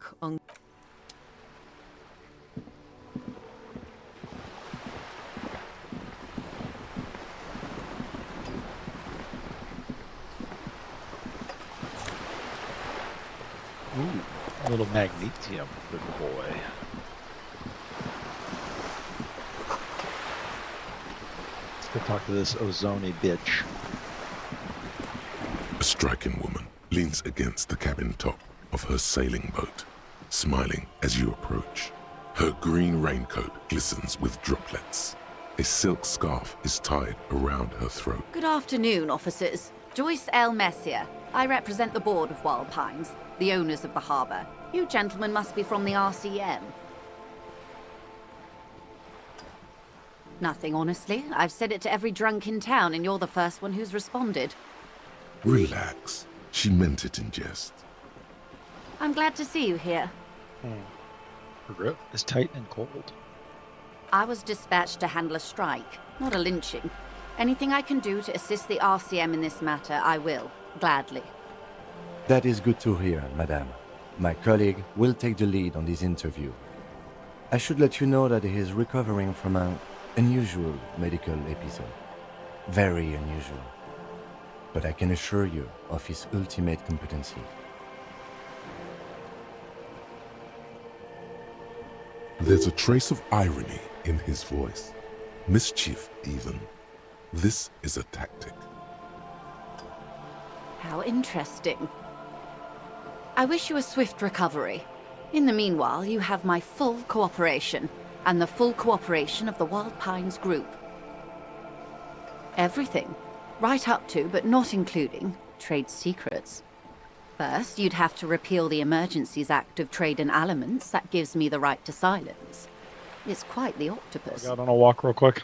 Ooh, a little magnesium, good boy. Let's go talk to this Ozoni bitch.
A striking woman leans against the cabin top of her sailing boat, smiling as you approach. Her green raincoat glistens with droplets. A silk scarf is tied around her throat.
Good afternoon, officers. Joyce L. Messier. I represent the board of Wild Pines, the owners of the harbour. You gentlemen must be from the RCM. Nothing, honestly. I've said it to every drunk in town, and you're the first one who's responded.
Relax. She meant it in jest.
I'm glad to see you here.
Her grip is tight and cold.
I was dispatched to handle a strike, not a lynching. Anything I can do to assist the RCM in this matter, I will, gladly.
That is good to hear, madame. My colleague will take the lead on this interview. I should let you know that he is recovering from an unusual medical episode. Very unusual. But I can assure you of his ultimate competency.
There's a trace of irony in his voice. Mischief, even. This is a tactic.
How interesting. I wish you a swift recovery. In the meanwhile, you have my full cooperation, and the full cooperation of the Wild Pines Group. Everything. Right up to, but not including, trade secrets. First, you'd have to repeal the Emergencies Act of Trade in Aliments. That gives me the right to silence. It's quite the octopus.
I got on a walk real quick.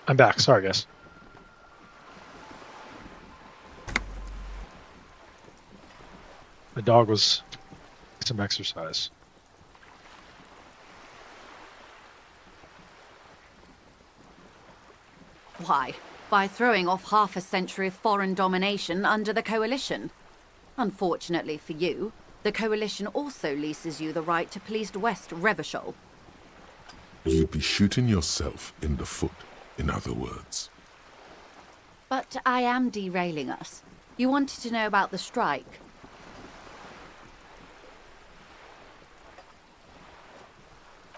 I'm back. Sorry, guys. The dog was some exercise.
Why? By throwing off half a century of foreign domination under the Coalition. Unfortunately for you, the Coalition also leases you the right to police West Revachol.
You'd be shooting yourself in the foot, in other words.
But I am derailing us. You wanted to know about the strike.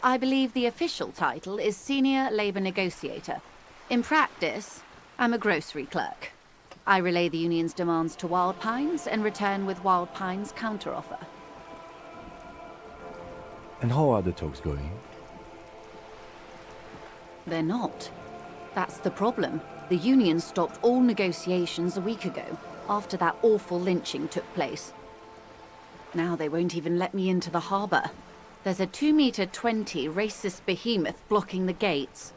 I believe the official title is Senior Labour Negotiator. In practice, I'm a grocery clerk. I relay the union's demands to Wild Pines and return with Wild Pines' counteroffer.
And how are the talks going?
They're not. That's the problem. The union stopped all negotiations a week ago, after that awful lynching took place. Now they won't even let me into the harbour. There's a 2-meter-20 racist behemoth blocking the gates.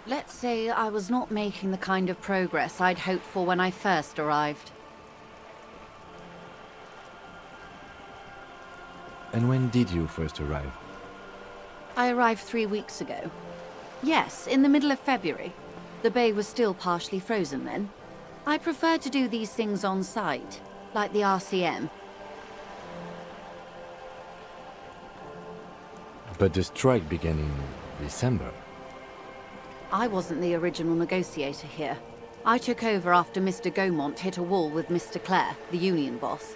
Let's say I was not making the kind of progress I'd hoped for when I first arrived.
And when did you first arrive?
I arrived 3 weeks ago. Yes, in the middle of February. The bay was still partially frozen then. I prefer to do these things on site, like the RCM.
But the strike began in December.
I wasn't the original negotiator here. I took over after Mr. Gaumont hit a wall with Mr. Clare, the union boss.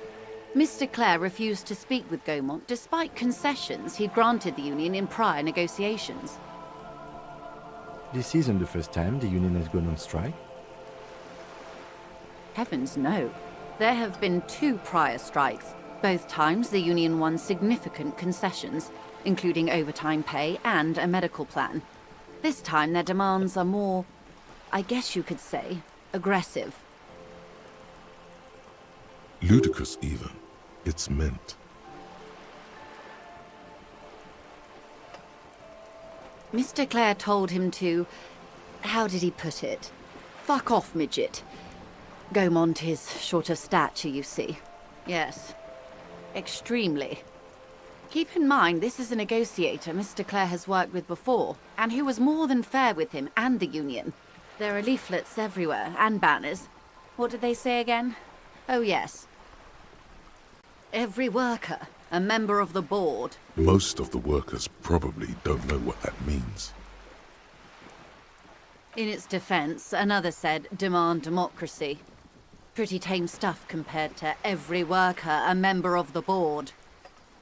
Mr. Clare refused to speak with Gaumont despite concessions he'd granted the union in prior negotiations.
This isn't the first time the union has gone on strike?
Heavens no. There have been 2 prior strikes. Both times the union won significant concessions, including overtime pay and a medical plan. This time their demands are more, I guess you could say, aggressive.
Ludicrous even. It's meant.
Mr. Clare told him to... how did he put it? Fuck off, midget. Gaumont is short of stature, you see. Yes. Extremely. Keep in mind, this is a negotiator Mr. Clare has worked with before, and who was more than fair with him and the union. There are leaflets everywhere, and banners. What did they say again? Oh, yes. Every worker, a member of the board.
Most of the workers probably don't know what that means.
In its defense, another said, demand democracy. Pretty tame stuff compared to every worker, a member of the board.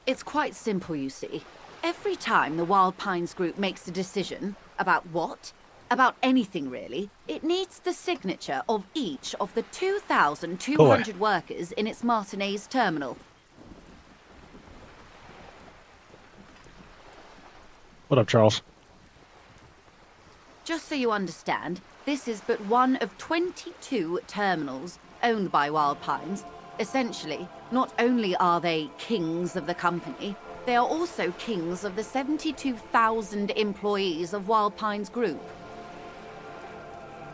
It's quite simple, you see. Every time the Wild Pines group makes a decision, about what? About anything really, it needs the signature of each of the 2,200 workers in its Martinez terminal.
What up, Charles?
Just so you understand, this is but one of 22 terminals owned by Wild Pines. Essentially, not only are they kings of the company, they are also kings of the 72,000 employees of Wild Pines Group.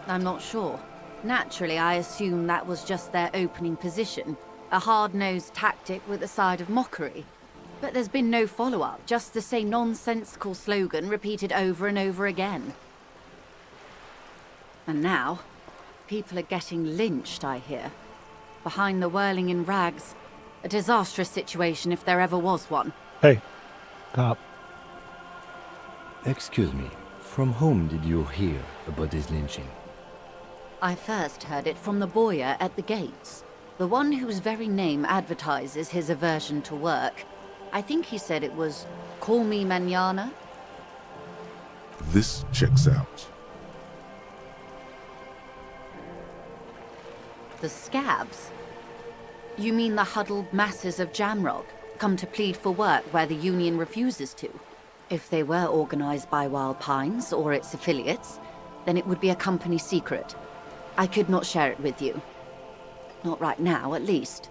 I'm not sure. Naturally, I assume that was just their opening position, a hard-nosed tactic with a side of mockery. But there's been no follow-up, just the same nonsensical slogan repeated over and over again. And now, people are getting lynched, I hear. Behind the whirling in rags. A disastrous situation if there ever was one.
Hey, stop.
Excuse me, from whom did you hear about this lynching?
I first heard it from the bowyer at the gates. The one whose very name advertises his aversion to work. I think he said it was, call me mañana.
This checks out.
The scabs? You mean the huddled masses of Jamrock, come to plead for work where the union refuses to? If they were organized by Wild Pines or its affiliates, then it would be a company secret. I could not share it with you. Not right now, at least.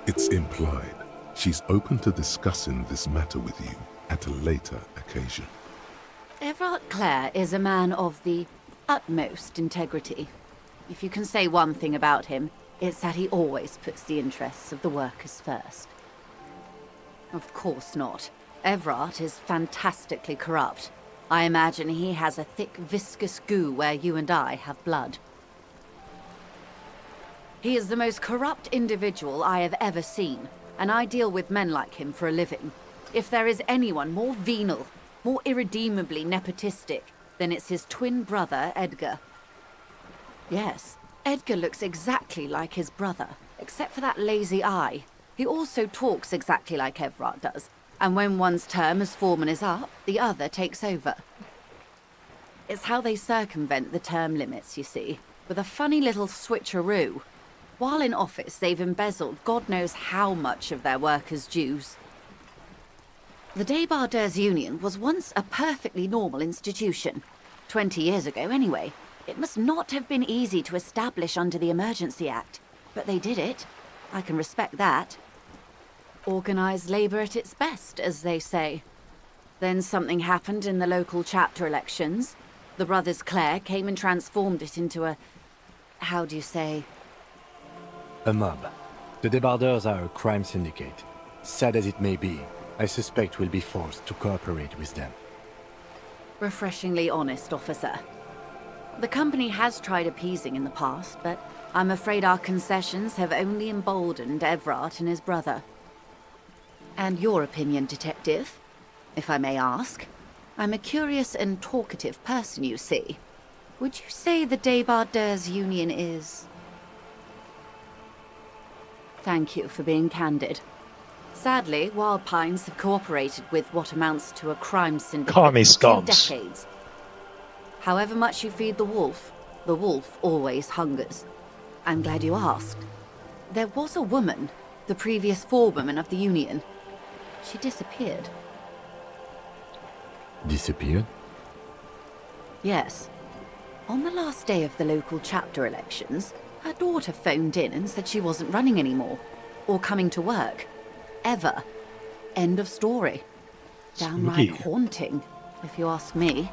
It's implied. She's open to discussing this matter with you at a later occasion.
Everard Clare is a man of the utmost integrity. If you can say one thing about him, it's that he always puts the interests of the workers first. Of course not. Everard is fantastically corrupt. I imagine he has a thick, viscous goo where you and I have blood. He is the most corrupt individual I have ever seen, and I deal with men like him for a living. If there is anyone more venal, more irredeemably nepotistic, then it's his twin brother, Edgar. Yes, Edgar looks exactly like his brother, except for that lazy eye. He also talks exactly like Everard does, and when one's term as foreman is up, the other takes over. It's how they circumvent the term limits, you see, with a funny little switcheroo. While in office, they've embezzled God knows how much of their workers' dues. The Debardeurs Union was once a perfectly normal institution. 20 years ago, anyway. It must not have been easy to establish under the Emergency Act, but they did it. I can respect that. Organised labour at its best, as they say. Then something happened in the local chapter elections. The brothers Clare came and transformed it into a... how do you say?
A mob. The Debardeurs are a crime syndicate. Sad as it may be, I suspect we'll be forced to cooperate with them.
Refreshingly honest, officer. The company has tried appeasing in the past, but I'm afraid our concessions have only emboldened Everard and his brother. And your opinion, Detective, if I may ask? I'm a curious and talkative person, you see. Would you say the Debardeurs Union is... Thank you for being candid. Sadly, Wild Pines have cooperated with what amounts to a crime syndicate
Call me
for 2
Scoms.
decades. However much you feed the wolf always hungers. I'm glad you asked. There was a woman, the previous forewoman of the Union. She disappeared.
Disappeared?
Yes. On the last day of the local chapter elections, her daughter phoned in and said she wasn't running anymore, or coming to work. Ever. End of story. Downright
Spooky.
haunting, if you ask me.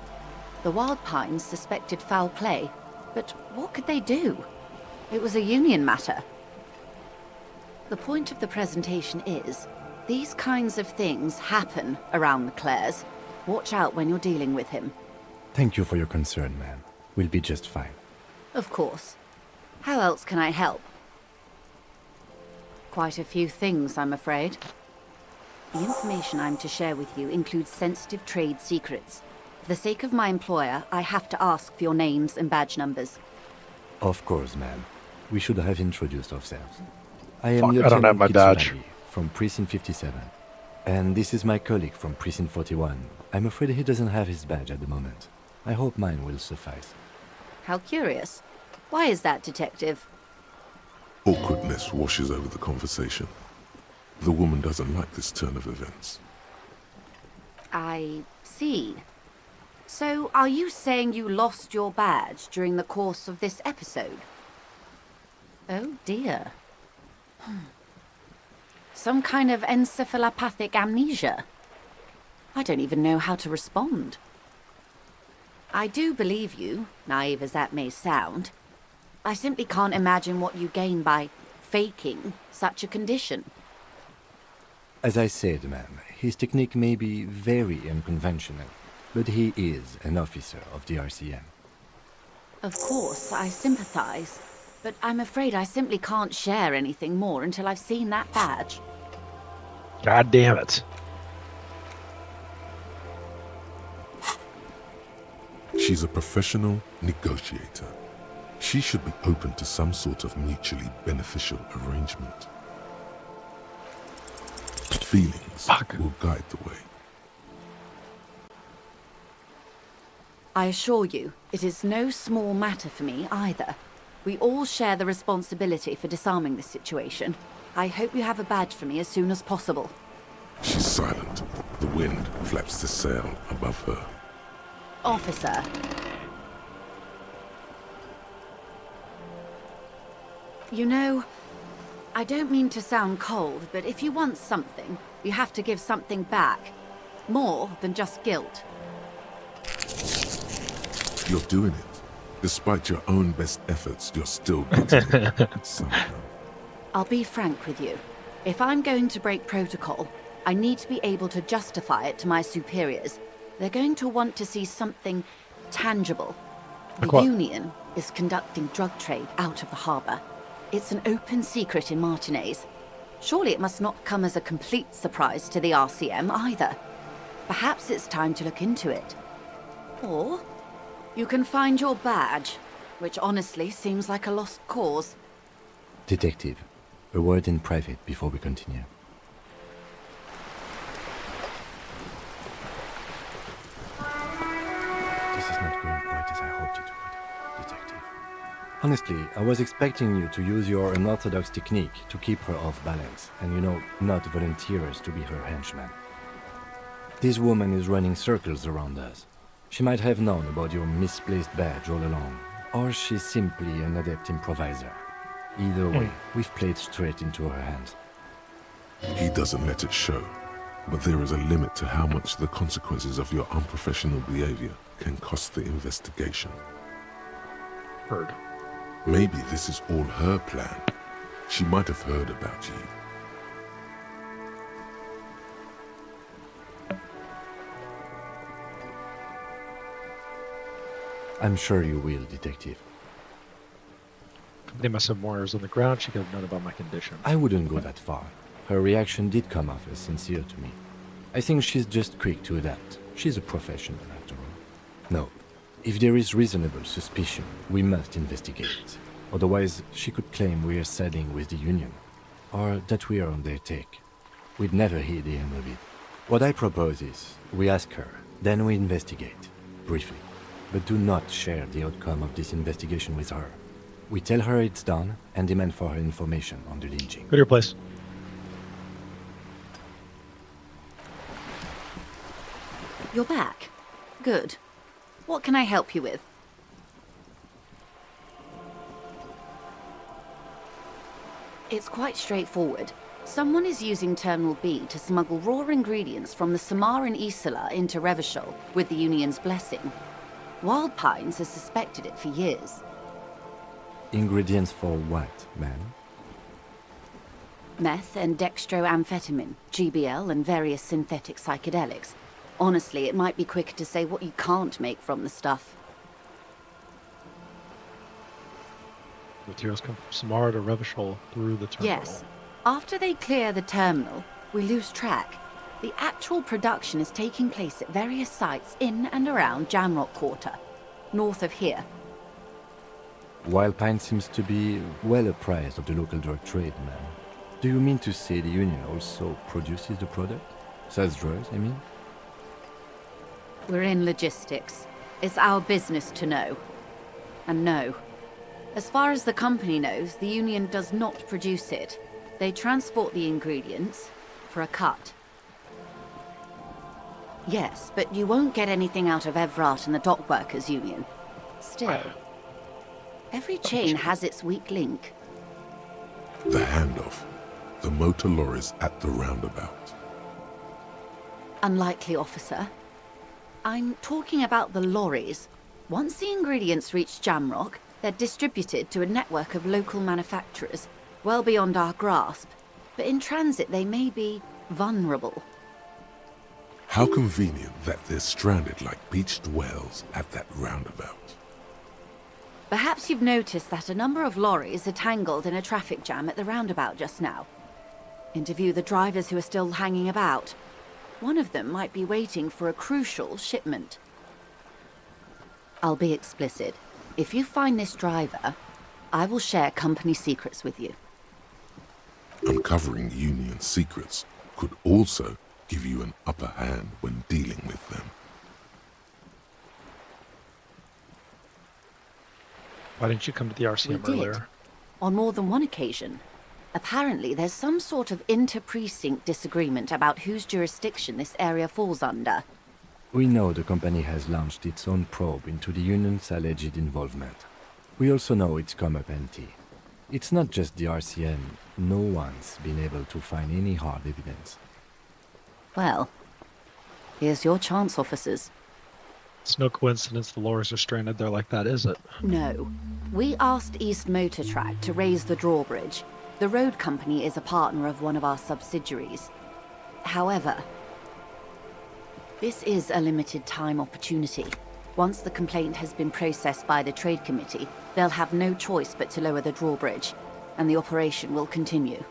The Wild Pines suspected foul play, but what could they do? It was a union matter. The point of the presentation is, these kinds of things happen around the Clares. Watch out when you're dealing with him.
Thank you for your concern, ma'am. We'll be just fine.
Of course. How else can I help? Quite a few things, I'm afraid. The information I'm to share with you includes sensitive trade secrets. For the sake of my employer, I have to ask for your names and badge numbers.
Of course, ma'am. We should have introduced ourselves. I am
Fuck, I don't
Lieutenant
have my badge.
Kitsunagi from Precinct 57. And this is my colleague from Precinct 41. I'm afraid he doesn't have his badge at the moment. I hope mine will suffice.
How curious. Why is that, Detective?
Awkwardness washes over the conversation. The woman doesn't like this turn of events.
I see. So, are you saying you lost your badge during the course of this episode? Oh dear. Some kind of encephalopathic amnesia? I don't even know how to respond. I do believe you, naive as that may sound. I simply can't imagine what you gain by faking such a condition.
As I said, ma'am, his technique may be very unconventional, but he is an officer of the RCM.
Of course, I sympathize, but I'm afraid I simply can't share anything more until I've seen that badge.
God damn it.
She's a professional negotiator. She should be open to some sort of mutually beneficial arrangement. Feelings will guide the way.
I assure you, it is no small matter for me either. We all share the responsibility for disarming this situation. I hope you have a badge for me as soon as possible.
She's silent. The wind flaps the sail above her.
Officer. You know, I don't mean to sound cold, but if you want something, you have to give something back. More than just guilt.
You're doing it. Despite your own best efforts, you're still getting it somehow.
I'll be frank with you. If I'm going to break protocol, I need to be able to justify it to my superiors. They're going to want to see something tangible. The
Like what?
Union is conducting drug trade out of the harbour. It's an open secret in Martinez. Surely it must not come as a complete surprise to the RCM either. Perhaps it's time to look into it. Or you can find your badge, which honestly seems like a lost cause.
Detective, a word in private before we continue. This is not going quite as I hoped it would, Detective. Honestly, I was expecting you to use your unorthodox technique to keep her off balance, and not volunteer us to be her henchman. This woman is running circles around us. She might have known about your misplaced badge all along, or she's simply an adept improviser. Either way, we've played straight into her hands.
He doesn't let it show, but there is a limit to how much the consequences of your unprofessional behavior can cost the investigation.
Heard.
Maybe this is all her plan. She might have heard about you.
I'm sure you will, Detective.
They must have wires on the ground. She could have known about my condition.
I wouldn't go that far. Her reaction did come off as sincere to me. I think she's just quick to adapt. She's a professional, after all. No, if there is reasonable suspicion, we must investigate. Otherwise, she could claim we are siding with the Union, or that we are on their take. We'd never hear the end of it. What I propose is, we ask her, then we investigate, briefly. But do not share the outcome of this investigation with her. We tell her it's done and demand for her information on the lynching.
Go to your place.
You're back. Good. What can I help you with? It's quite straightforward. Someone is using Terminal B to smuggle raw ingredients from the Samar and Isola into Revachol with the Union's blessing. Wild Pines has suspected it for years.
Ingredients for what, ma'am?
Meth and dextroamphetamine, GBL, and various synthetic psychedelics. Honestly, it might be quicker to say what you can't make from the stuff.
Materials come from Samara to Revachol through the terminal.
Yes. After they clear the terminal, we lose track. The actual production is taking place at various sites in and around Jamrock Quarter, north of here.
Wild Pine seems to be well apprised of the local drug trade, ma'am. Do you mean to say the Union also produces the product? Sells drugs, I mean?
We're in logistics. It's our business to know. And no. As far as the company knows, the Union does not produce it. They transport the ingredients for a cut. Yes, but you won't get anything out of Evrat and the Dock Workers Union. Still, every chain has its weak link.
The handoff. The motor lorries at the roundabout.
Unlikely, officer. I'm talking about the lorries. Once the ingredients reach Jamrock, they're distributed to a network of local manufacturers, well beyond our grasp. But in transit, they may be vulnerable.
How convenient that they're stranded like beached whales at that roundabout.
Perhaps you've noticed that a number of lorries are tangled in a traffic jam at the roundabout just now. Interview the drivers who are still hanging about. One of them might be waiting for a crucial shipment. I'll be explicit. If you find this driver, I will share company secrets with you.
Uncovering Union secrets could also give you an upper hand when dealing with them.
Why didn't you come to the RCM
We did.
earlier?
On more than one occasion. Apparently, there's some sort of inter-precinct disagreement about whose jurisdiction this area falls under.
We know the company has launched its own probe into the Union's alleged involvement. We also know it's come up empty. It's not just the RCM. No one's been able to find any hard evidence.
Well, here's your chance, officers.
It's no coincidence the lorries are stranded there like that, is it?
No. We asked East Motor Track to raise the drawbridge. The road company is a partner of one of our subsidiaries. However, this is a limited time opportunity. Once the complaint has been processed by the Trade Committee, they'll have no choice but to lower the drawbridge, and the operation will continue.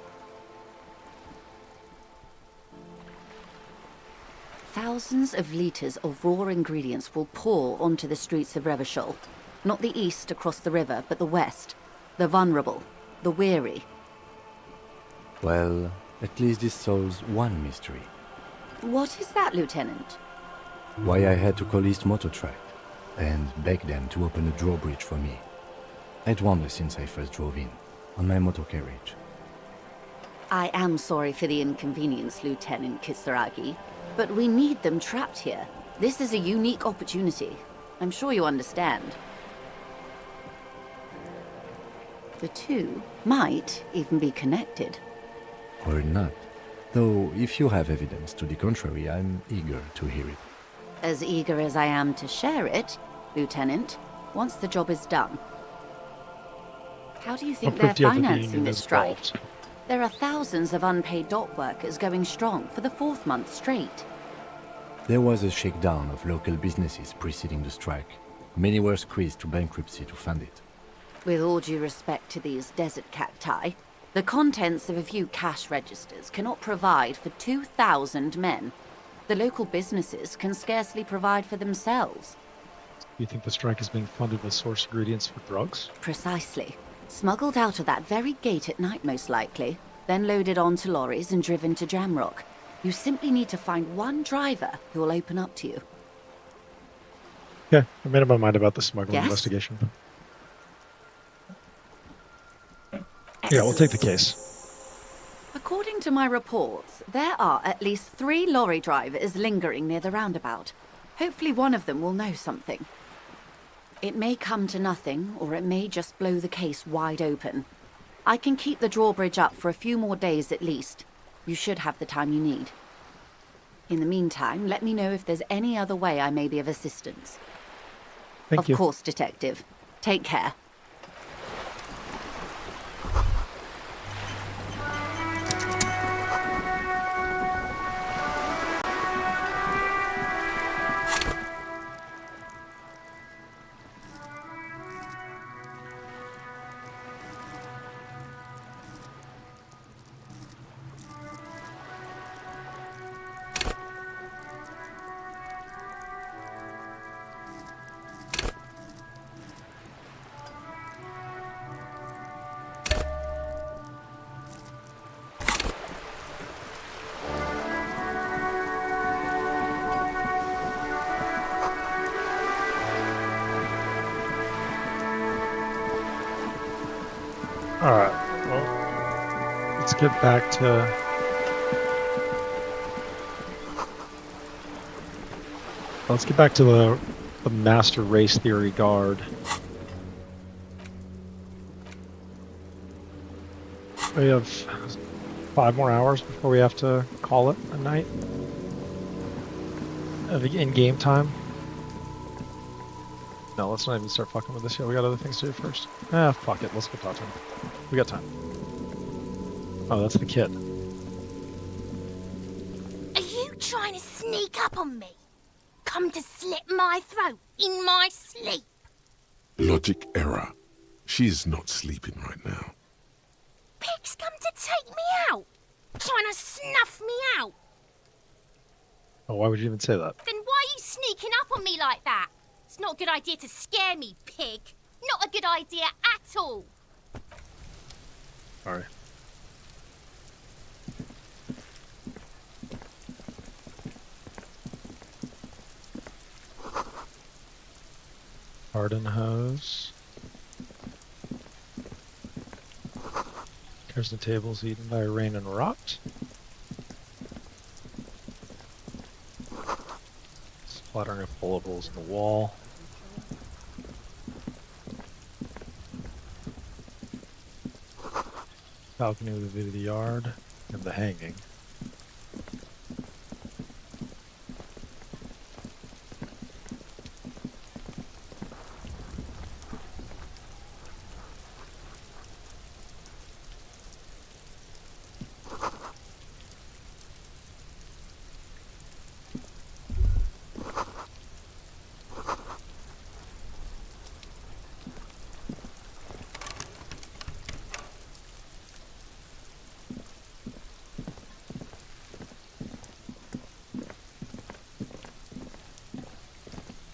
Thousands of litres of raw ingredients will pour onto the streets of Revachol. Not the east across the river, but the west. The vulnerable, the weary.
Well, at least this solves one mystery.
What is that, Lieutenant?
Why I had to call East Motor Track and beg them to open a drawbridge for me. I'd wondered since I first drove in, on my motor carriage.
I am sorry for the inconvenience, Lieutenant Kisaragi, but we need them trapped here. This is a unique opportunity. I'm sure you understand. The two might even be connected.
Or not. Though, if you have evidence to the contrary, I'm eager to hear it.
As eager as I am to share it, Lieutenant, once the job is done. How do you think they're financing this strike? There are thousands of unpaid dock workers going strong for the 4th month straight.
There was a shakedown of local businesses preceding the strike. Many were squeezed to bankruptcy to fund it.
With all due respect to these desert cacti, the contents of a few cash registers cannot provide for 2,000 men. The local businesses can scarcely provide for themselves.
You think the strike is being funded with source ingredients for drugs?
Precisely. Smuggled out of that very gate at night, most likely, then loaded onto lorries and driven to Jamrock. You simply need to find one driver who will open up to you.
Yeah, I made up my mind about the smuggling
Yes?
investigation. Yeah, we'll take the case.
According to my reports, there are at least 3 lorry drivers lingering near the roundabout. Hopefully one of them will know something. It may come to nothing, or it may just blow the case wide open. I can keep the drawbridge up for a few more days at least. You should have the time you need. In the meantime, let me know if there's any other way I may be of assistance.
Thank you.
Of course, Detective. Take care.
Alright, well, let's get back to... Let's get back to the Master Race Theory Guard. We have 5 more hours before we have to call it a night. In-game time. No, let's not even start fucking with this yet. We got other things to do first. Ah, fuck it. Let's go talk to him. We got time. Oh, that's the kid.
Are you trying to sneak up on me? Come to slit my throat in my sleep?
Logic error. She is not sleeping right now.
Pig's come to take me out. Trying to snuff me out.
Oh, why would you even say that?
Then why are you sneaking up on me like that? It's not a good idea to scare me, pig. Not a good idea at all.
Sorry. Garden hose. There's the tables eaten by rain and rot. Splattering of bullet holes in the wall. balcony with a view to the yard and the hanging.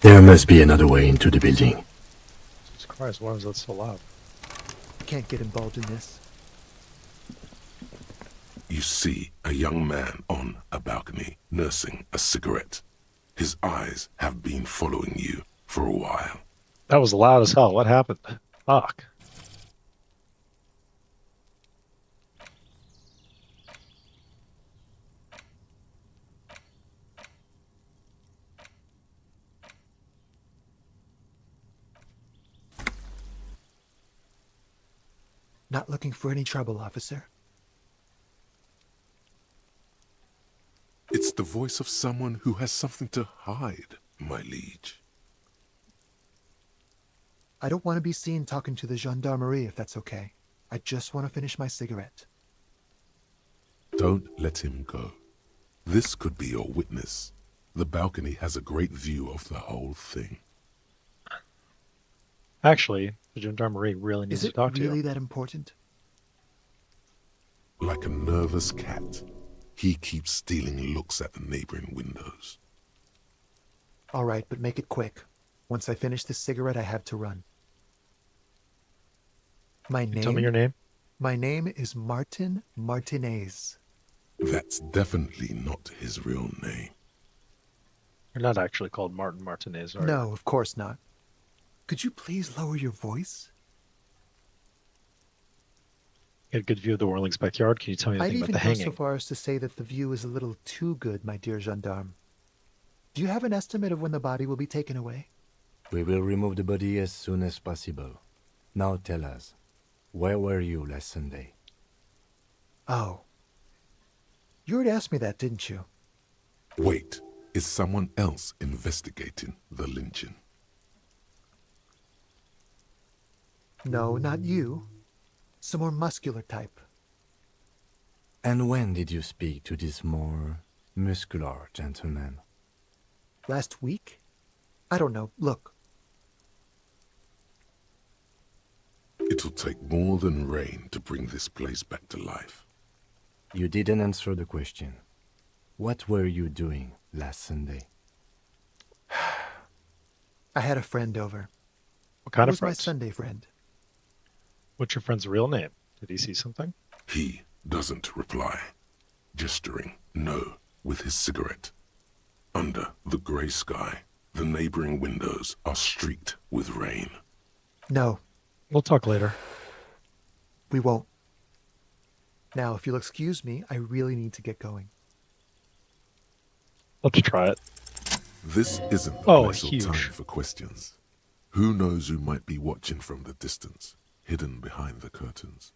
There must be another way into the building.
Jesus Christ, why was that so loud?
Can't get involved in this.
You see a young man on a balcony nursing a cigarette. His eyes have been following you for a while.
That was loud as hell. What happened? Fuck.
Not looking for any trouble, officer.
It's the voice of someone who has something to hide, my liege.
I don't want to be seen talking to the gendarmerie if that's okay. I just want to finish my cigarette.
Don't let him go. This could be your witness. The balcony has a great view of the whole thing.
Actually, the gendarmerie really needs
Is
to talk
it
to you.
really that important?
Like a nervous cat, he keeps stealing looks at the neighboring windows.
All right, but make it quick. Once I finish this cigarette, I have to run. My name?
Tell me your name.
My name is Martin Martinez.
That's definitely not his real name.
You're not actually called Martin Martinez, are you?
No, of course not. Could you please lower your voice?
Get a good view of the Whirling's backyard. Can you tell me
I'd
anything
even
about the
go
hanging?
so far as to say that the view is a little too good, my dear gendarme. Do you have an estimate of when the body will be taken away?
We will remove the body as soon as possible. Now tell us, where were you last Sunday?
Oh. You already asked me that, didn't you?
Wait, is someone else investigating the lynching?
No, not you. Some more muscular type.
And when did you speak to this more muscular gentleman?
Last week? I don't know. Look.
It'll take more than rain to bring this place back to life.
You didn't answer the question. What were you doing last Sunday?
I had a friend over.
What kind
He
of
was my
friends?
Sunday friend.
What's your friend's real name? Did he see something?
He doesn't reply, gesturing no with his cigarette. Under the grey sky, the neighboring windows are streaked with rain.
No,
We'll talk later.
we won't. Now, if you'll excuse me, I really need to get going.
Let's try it.
This isn't the
Oh,
place or
huge.
time for questions. Who knows who might be watching from the distance, hidden behind the curtains?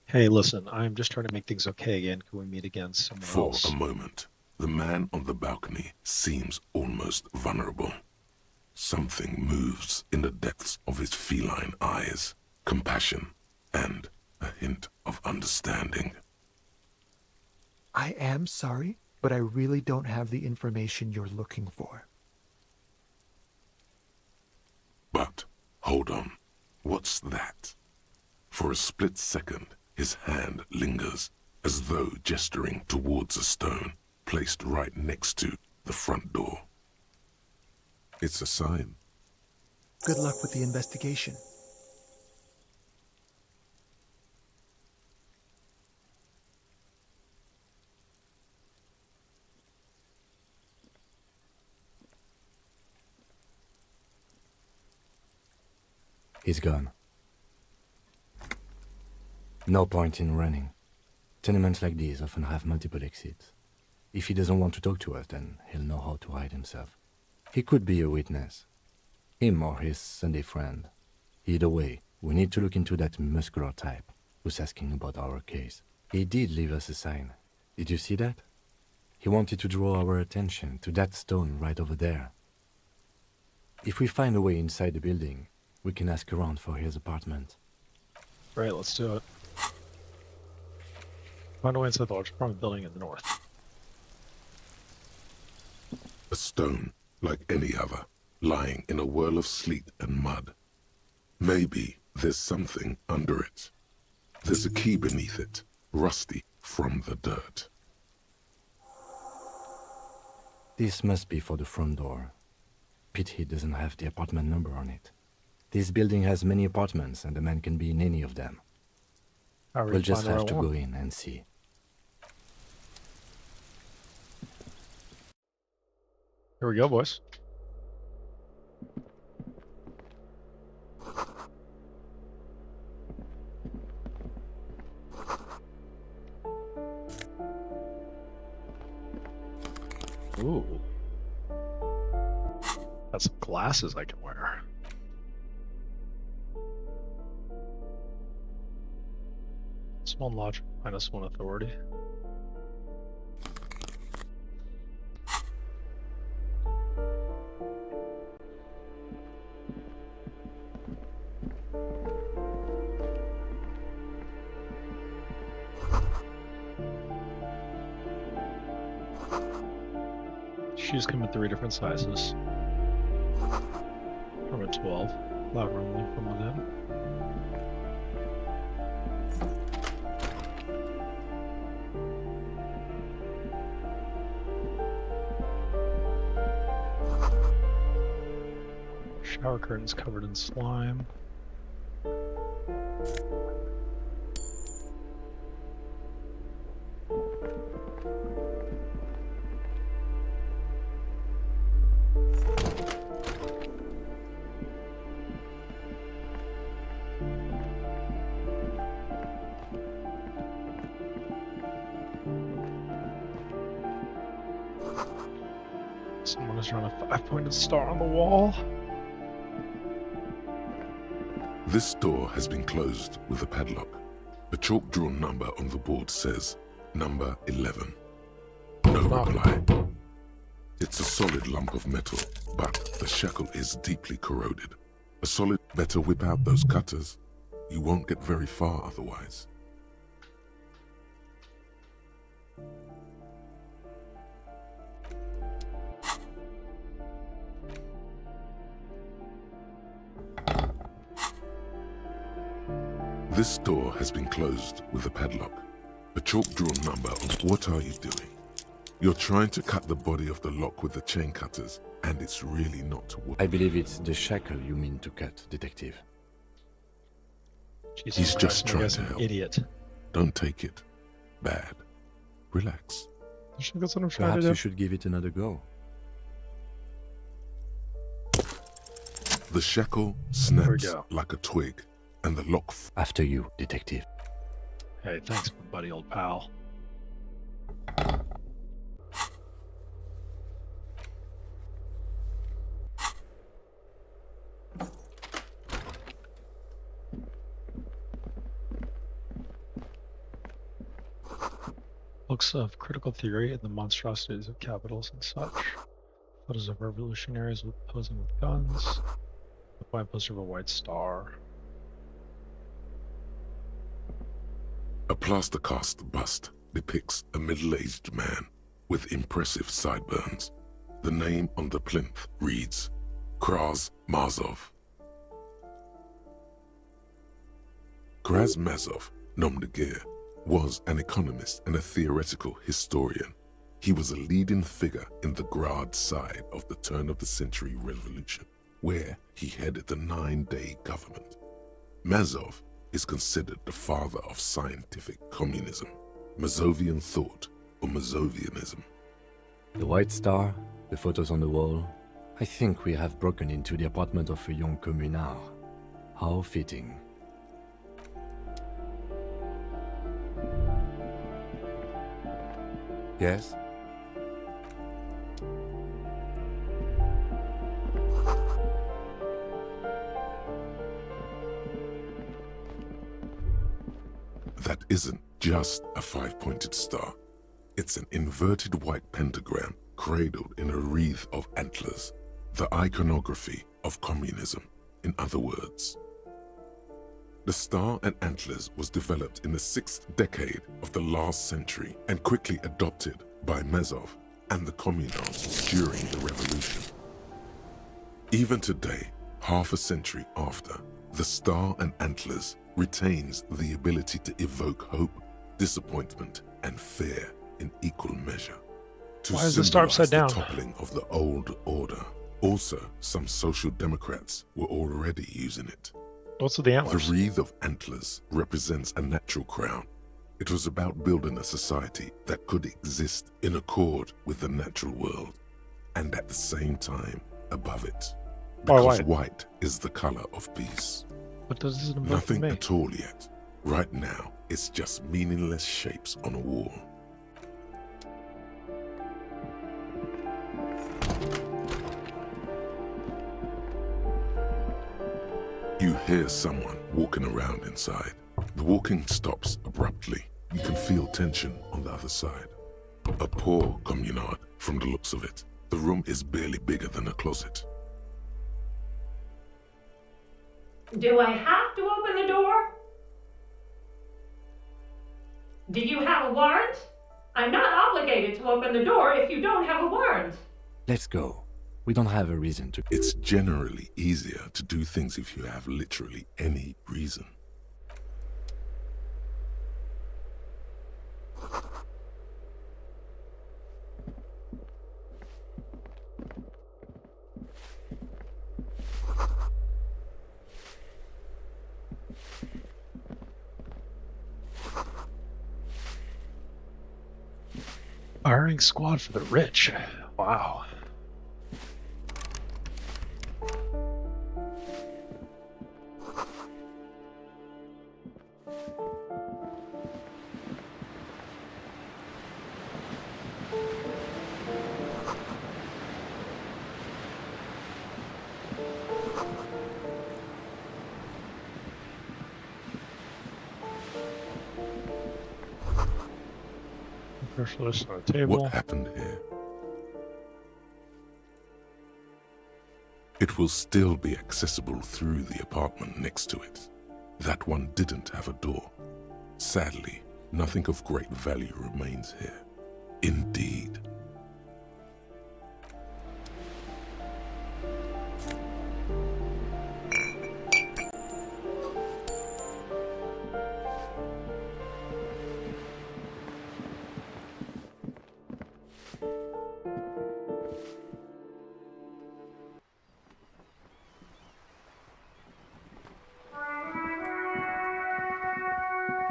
Hey, listen, I'm just trying to make things okay again. Can we meet again somewhere
For
else?
a moment, the man on the balcony seems almost vulnerable. Something moves in the depths of his feline eyes, compassion, and a hint of understanding.
I am sorry, but I really don't have the information you're looking for.
But, hold on, what's that? For a split second, his hand lingers, as though gesturing towards a stone placed right next to the front door. It's a sign.
Good luck with the investigation.
He's gone. No point in running. Tenements like these often have multiple exits. If he doesn't want to talk to us, then he'll know how to hide himself. He could be a witness. Him or his Sunday friend. Either way, we need to look into that muscular type. was asking about our case. He did leave us a sign. Did you see that? He wanted to draw our attention to that stone right over there. If we find a way inside the building, we can ask around for his apartment.
Right, let's do it. Find a way inside the large apartment building in the north.
A stone, like any other, lying in a whirl of sleet and mud. Maybe there's something under it. There's a key beneath it, rusty from the dirt.
This must be for the front door. Pity doesn't have the apartment number on it. This building has many apartments and the man can be in any of them. We'll just have to go in and see.
Here we go, boys. Ooh. Got some glasses I can wear. Small logic minus 1 authority. Shoes come in 3 different sizes. From a 12, loud rumbling from within. Shower curtains covered in slime. Someone has drawn a 5-pointed star on the wall.
This door has been closed with a padlock. A chalk-drawn number on the board says, number 11. No reply. It's a solid lump of metal, but the shackle is deeply corroded. A solid, better whip out those cutters. You won't get very far otherwise. This door has been closed with a padlock. A chalk-drawn number of what are you doing? You're trying to cut the body of the lock with the chain cutters, and it's really not working.
I believe it's the shackle you mean to cut, Detective.
Jesus
He's
Christ,
just trying to
an
help.
idiot.
Don't take it bad. Relax.
That's what I'm trying to
Perhaps
do.
you should give it another go.
The shackle
There we
snaps
go.
like a twig, and the lock
After you, Detective.
Hey, thanks, my buddy, old pal. Books of critical theory and the monstrosities of capitals and such. Photos of revolutionaries posing with guns. The white poster of a white star.
A plaster cast bust depicts a middle-aged man with impressive sideburns. The name on the plinth reads Kraz-Mazov. Kraz-Mazov, nom de guerre, was an economist and a theoretical historian. He was a leading figure in the Grad side of the turn-of-the-century revolution, where he headed the 9-day government. Mazov is considered the father of scientific communism, Mazovian thought, or Mazovianism.
The white star, the photos on the wall. I think we have broken into the apartment of a young communard. How fitting. Yes?
that isn't just a five-pointed star. It's an inverted white pentagram cradled in a wreath of antlers, the iconography of communism, in other words. The star and antlers was developed in the 6th decade of the last century and quickly adopted by Mezov and the communards during the revolution. Even today, half a century after, the star and antlers retains the ability to evoke hope, disappointment, and fear in equal measure. To
Why is the star upside down?
symbolize the toppling of the old order. Also, some social democrats were already using it.
What's with the antlers?
The wreath of antlers represents a natural crown. It was about building a society that could exist in accord with the natural world, and at the same time above it.
Why
Because
white?
white is the color of peace.
What does this invoke
Nothing
me?
at all yet. Right now, it's just meaningless shapes on a wall. You hear someone walking around inside. The walking stops abruptly. You can feel tension on the other side. A poor communard, from the looks of it. The room is barely bigger than a closet.
Do I have to open the door? Do you have a warrant? I'm not obligated to open the door if you don't have a warrant.
Let's go. We don't have a reason to.
It's generally easier to do things if you have literally any reason.
Firing squad for the rich. Wow. Pressure list on the table.
What happened here? It will still be accessible through the apartment next to it. That one didn't have a door. Sadly, nothing of great value remains here. Indeed.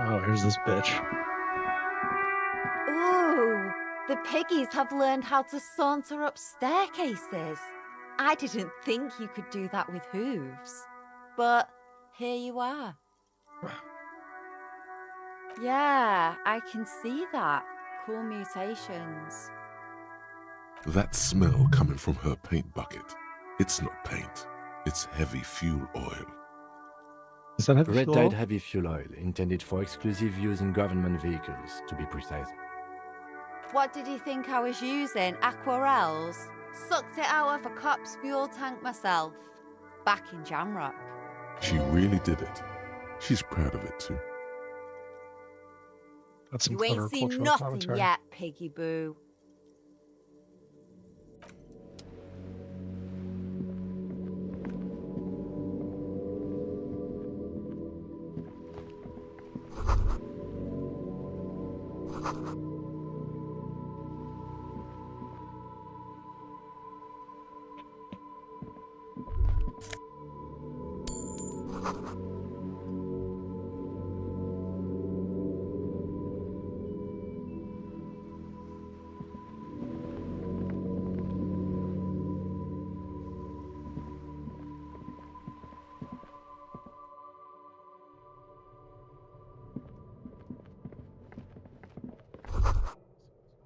Oh, here's this bitch.
Ooh, the piggies have learned how to saunter up staircases. I didn't think you could do that with hooves. But here you are. Yeah, I can see that. Cool mutations.
That smell coming from her paint bucket. It's not paint. It's heavy fuel oil.
Is that heavy
Red
fuel
dyed
oil?
heavy fuel oil, intended for exclusive use in government vehicles, to be precise.
What did you think I was using? Aquarels? Sucked it out of a cop's fuel tank myself. Back in Jamrock.
She really did it. She's proud of it too.
That's some
You ain't
clever
seen
cultural
nothing
commentary.
yet, Piggy Boo.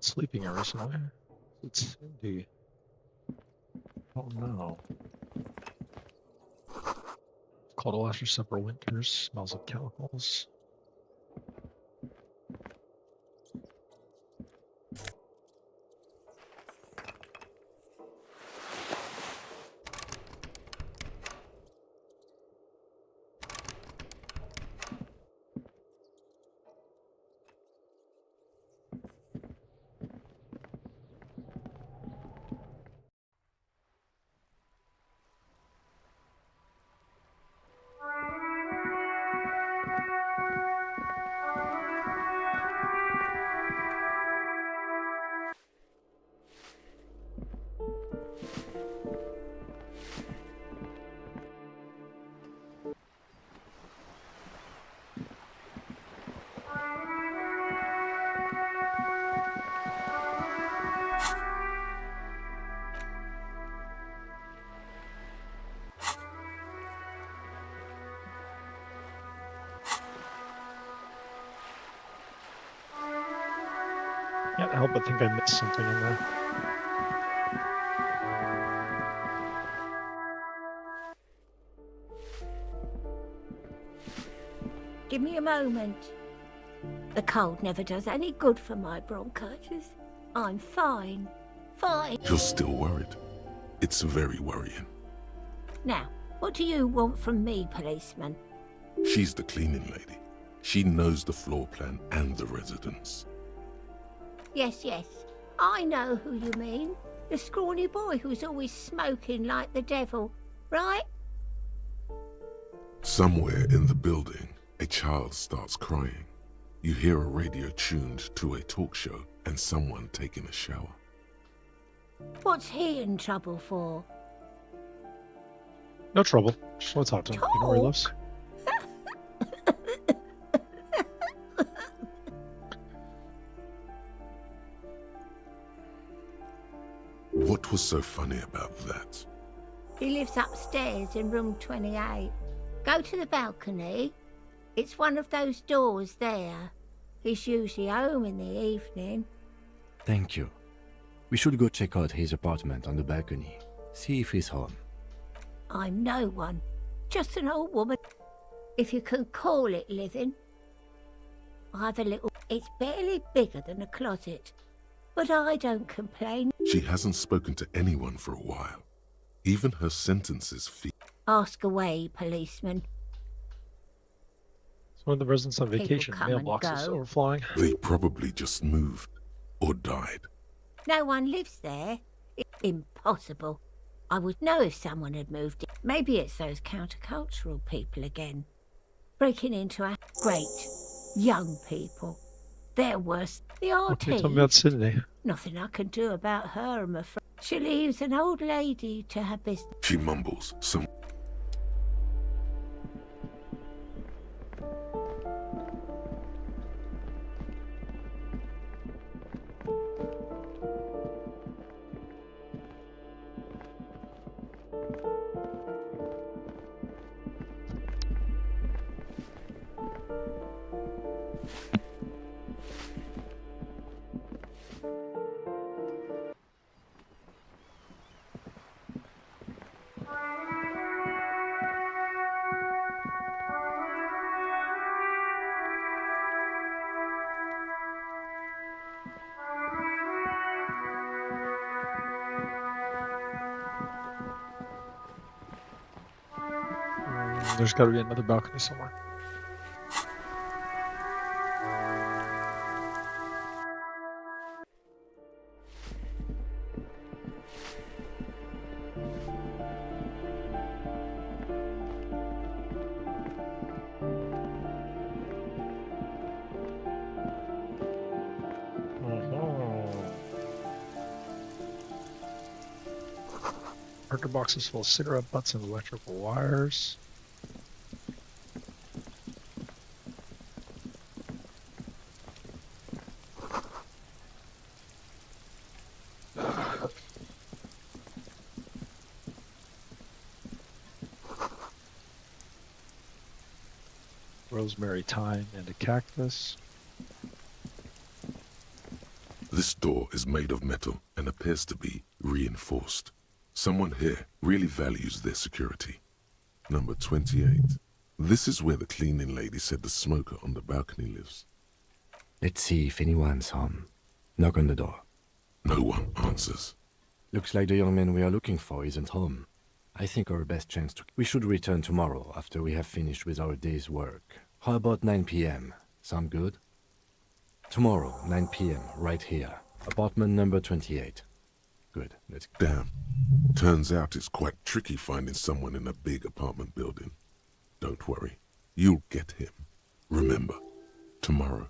Sleeping here recently. It's Cindy. Oh no. Cold after several winters. Smells of chemicals. Can't help but think I missed something in there.
Give me a moment. The cold never does any good for my bronchitis. I'm fine. Fine.
You're still worried. It's very worrying.
Now, what do you want from me, policeman?
She's the cleaning lady. She knows the floor plan and the residence.
Yes, yes. I know who you mean. The scrawny boy who's always smoking like the devil, right?
Somewhere in the building, a child starts crying. You hear a radio tuned to a talk show and someone taking a shower.
What's he in trouble for?
No trouble. Just want to talk to him. You know where he lives?
What was so funny about that?
He lives upstairs in room 28. Go to the balcony. It's one of those doors there. He's usually home in the evening.
Thank you. We should go check out his apartment on the balcony. See if he's home.
I'm no one. Just an old woman. If you can call it living. I've a little... It's barely bigger than a closet. But I don't complain.
She hasn't spoken to anyone for a while. Even her sentences feel...
Ask away, policeman.
It's one of the residents on
People
vacation.
come and
Mailboxes
go.
overflowing.
They probably just moved. Or died.
No one lives there. Impossible. I would know if someone had moved in. Maybe it's those countercultural people again. Breaking into our great young people. They're worse. The
What are you
RT.
talking about Sydney?
Nothing I can do about her, I'm afraid. She leaves an old lady to her business.
She mumbles some...
There's got to be another balcony somewhere. Marker boxes full of cigarette butts and electrical wires. Rosemary, thyme, and a cactus.
This door is made of metal and appears to be reinforced. Someone here really values their security. Number 28. This is where the cleaning lady said the smoker on the balcony lives.
Let's see if anyone's home. Knock on the door.
No one answers.
Looks like the young man we are looking for isn't home. I think our best chance to... We should return tomorrow after we have finished with our day's work. How about 9 p.m.? Sound good? Tomorrow, 9 p.m., right here. Apartment number 28. Good, let's...
Damn. Turns out it's quite tricky finding someone in a big apartment building. Don't worry. You'll get him. Remember, tomorrow.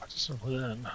So then...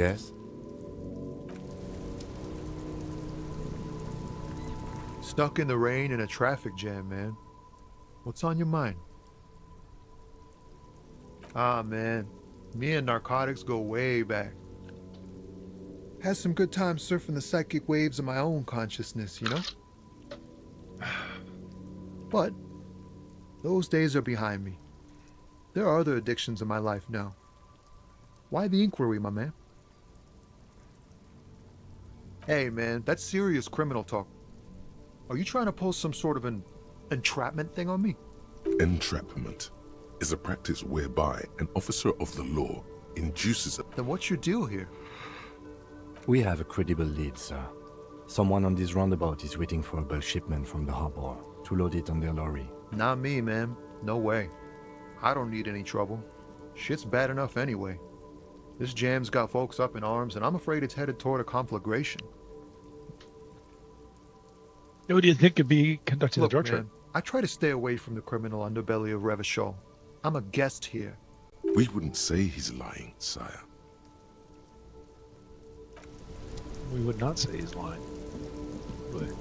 Yes?
Stuck in the rain in a traffic jam, man. What's on your mind? Ah, man. Me and narcotics go way back. Had some good times surfing the psychic waves of my own consciousness, you know? But those days are behind me. There are other addictions in my life now. Why the inquiry, my man? Hey, man, that's serious criminal talk. Are you trying to pull some sort of an entrapment thing on me?
Entrapment is a practice whereby an officer of the law induces a...
Then what's your deal here?
We have a credible lead, sir. Someone on this roundabout is waiting for a bulk shipment from the harbor to load it on their lorry.
Not me, man. No way. I don't need any trouble. Shit's bad enough anyway. This jam's got folks up in arms, and I'm afraid it's headed toward a conflagration.
Who do you think could be conducting
Look,
the drug trade?
man, I try to stay away from the criminal underbelly of Revachol. I'm a guest here.
We wouldn't say he's lying, sire.
We would not say he's lying. Would.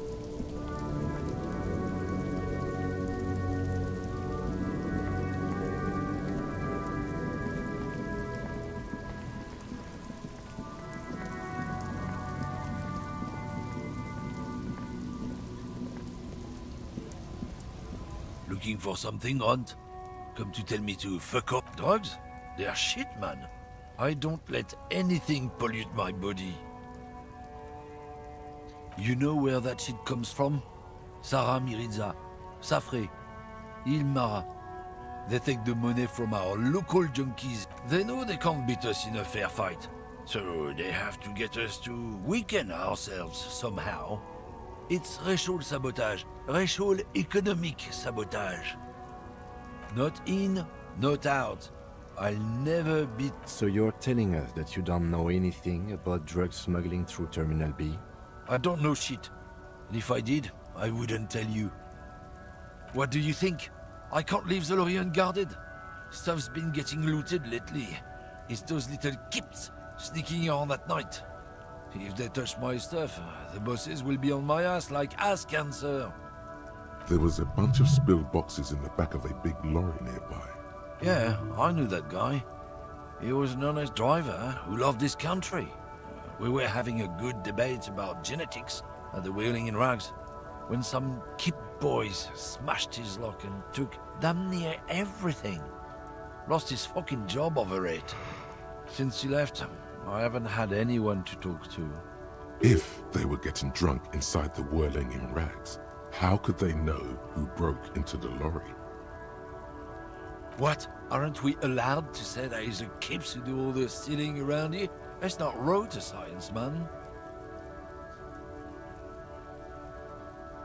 Looking for something, Hunt? Come to tell me to fuck up drugs? They're shit, man. I don't let anything pollute my body. You know where that shit comes from? Sarah Miriza, Safre, Ilmara. They take the money from our local junkies. They know they can't beat us in a fair fight. So they have to get us to weaken ourselves somehow. It's racial sabotage, racial economic sabotage. Not in, not out. I'll never beat...
So you're telling us that you don't know anything about drug smuggling through Terminal B?
I don't know shit. And if I did, I wouldn't tell you. What do you think? I can't leave the lorry unguarded. Stuff's been getting looted lately. It's those little kips sneaking around at night. If they touch my stuff, the bosses will be on my ass like ass cancer.
There was a bunch of spilled boxes in the back of a big lorry nearby.
Yeah, I knew that guy. He was an honest driver who loved his country. We were having a good debate about genetics at the Wheeling in Rags when some kip boys smashed his lock and took damn near everything. Lost his fucking job over it. Since he left, I haven't had anyone to talk to.
If they were getting drunk inside the Whirling in Rags, how could they know who broke into the lorry?
What? Aren't we allowed to say that he's a kips who do all the stealing around here? That's not road to science, man.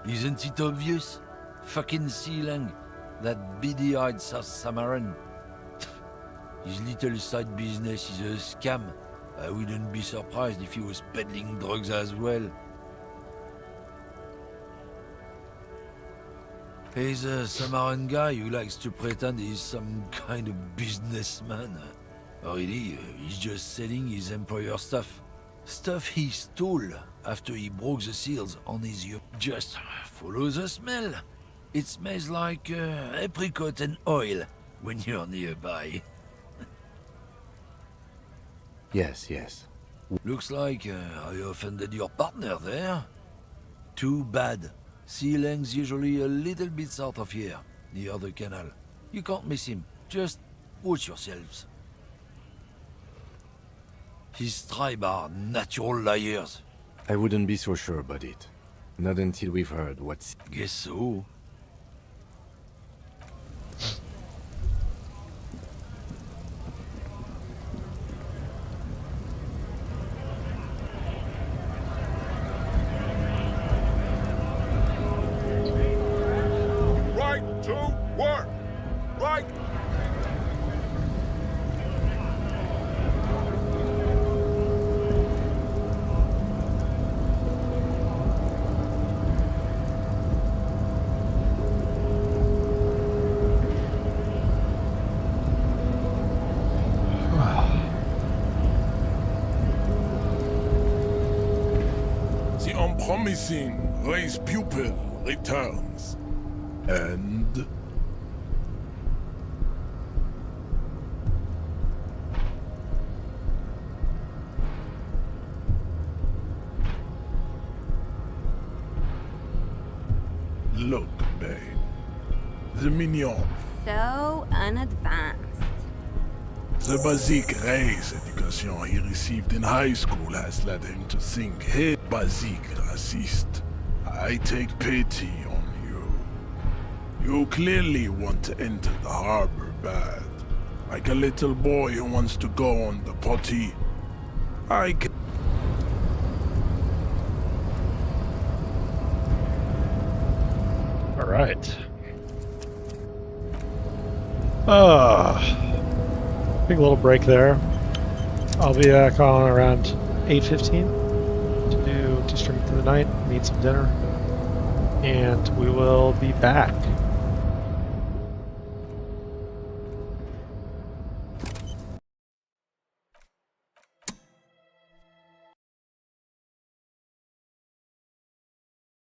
Isn't it obvious? Fucking Sealang, that beady-eyed South Samaran. His little side business is a scam. I wouldn't be surprised if he was peddling drugs as well. He's a Samaran guy who likes to pretend he's some kind of businessman. Really, he's just selling his employer stuff. Stuff he stole after he broke the seals on his yacht. Just follow the smell. It smells like apricot and oil when you're nearby.
Yes, yes.
Looks like I offended your partner there. Too bad. Sealang's usually a little bit south of here, near the canal. You can't miss him. Just watch yourselves. His tribe are natural liars.
I wouldn't be so sure about it. Not until we've heard what's...
Guess so.
Right to work! Right!
promising race pupil returns. And look, babe. The mignon.
So unadvanced.
The basic race education he received in high school has led him to think he basic racist. I take pity on you. You clearly want to enter the harbor bad. Like a little boy who wants to go on the potty. I can...
All right. Big little break there. I'll be back on around 8:15 to stream through the night, eat some dinner, and we will be back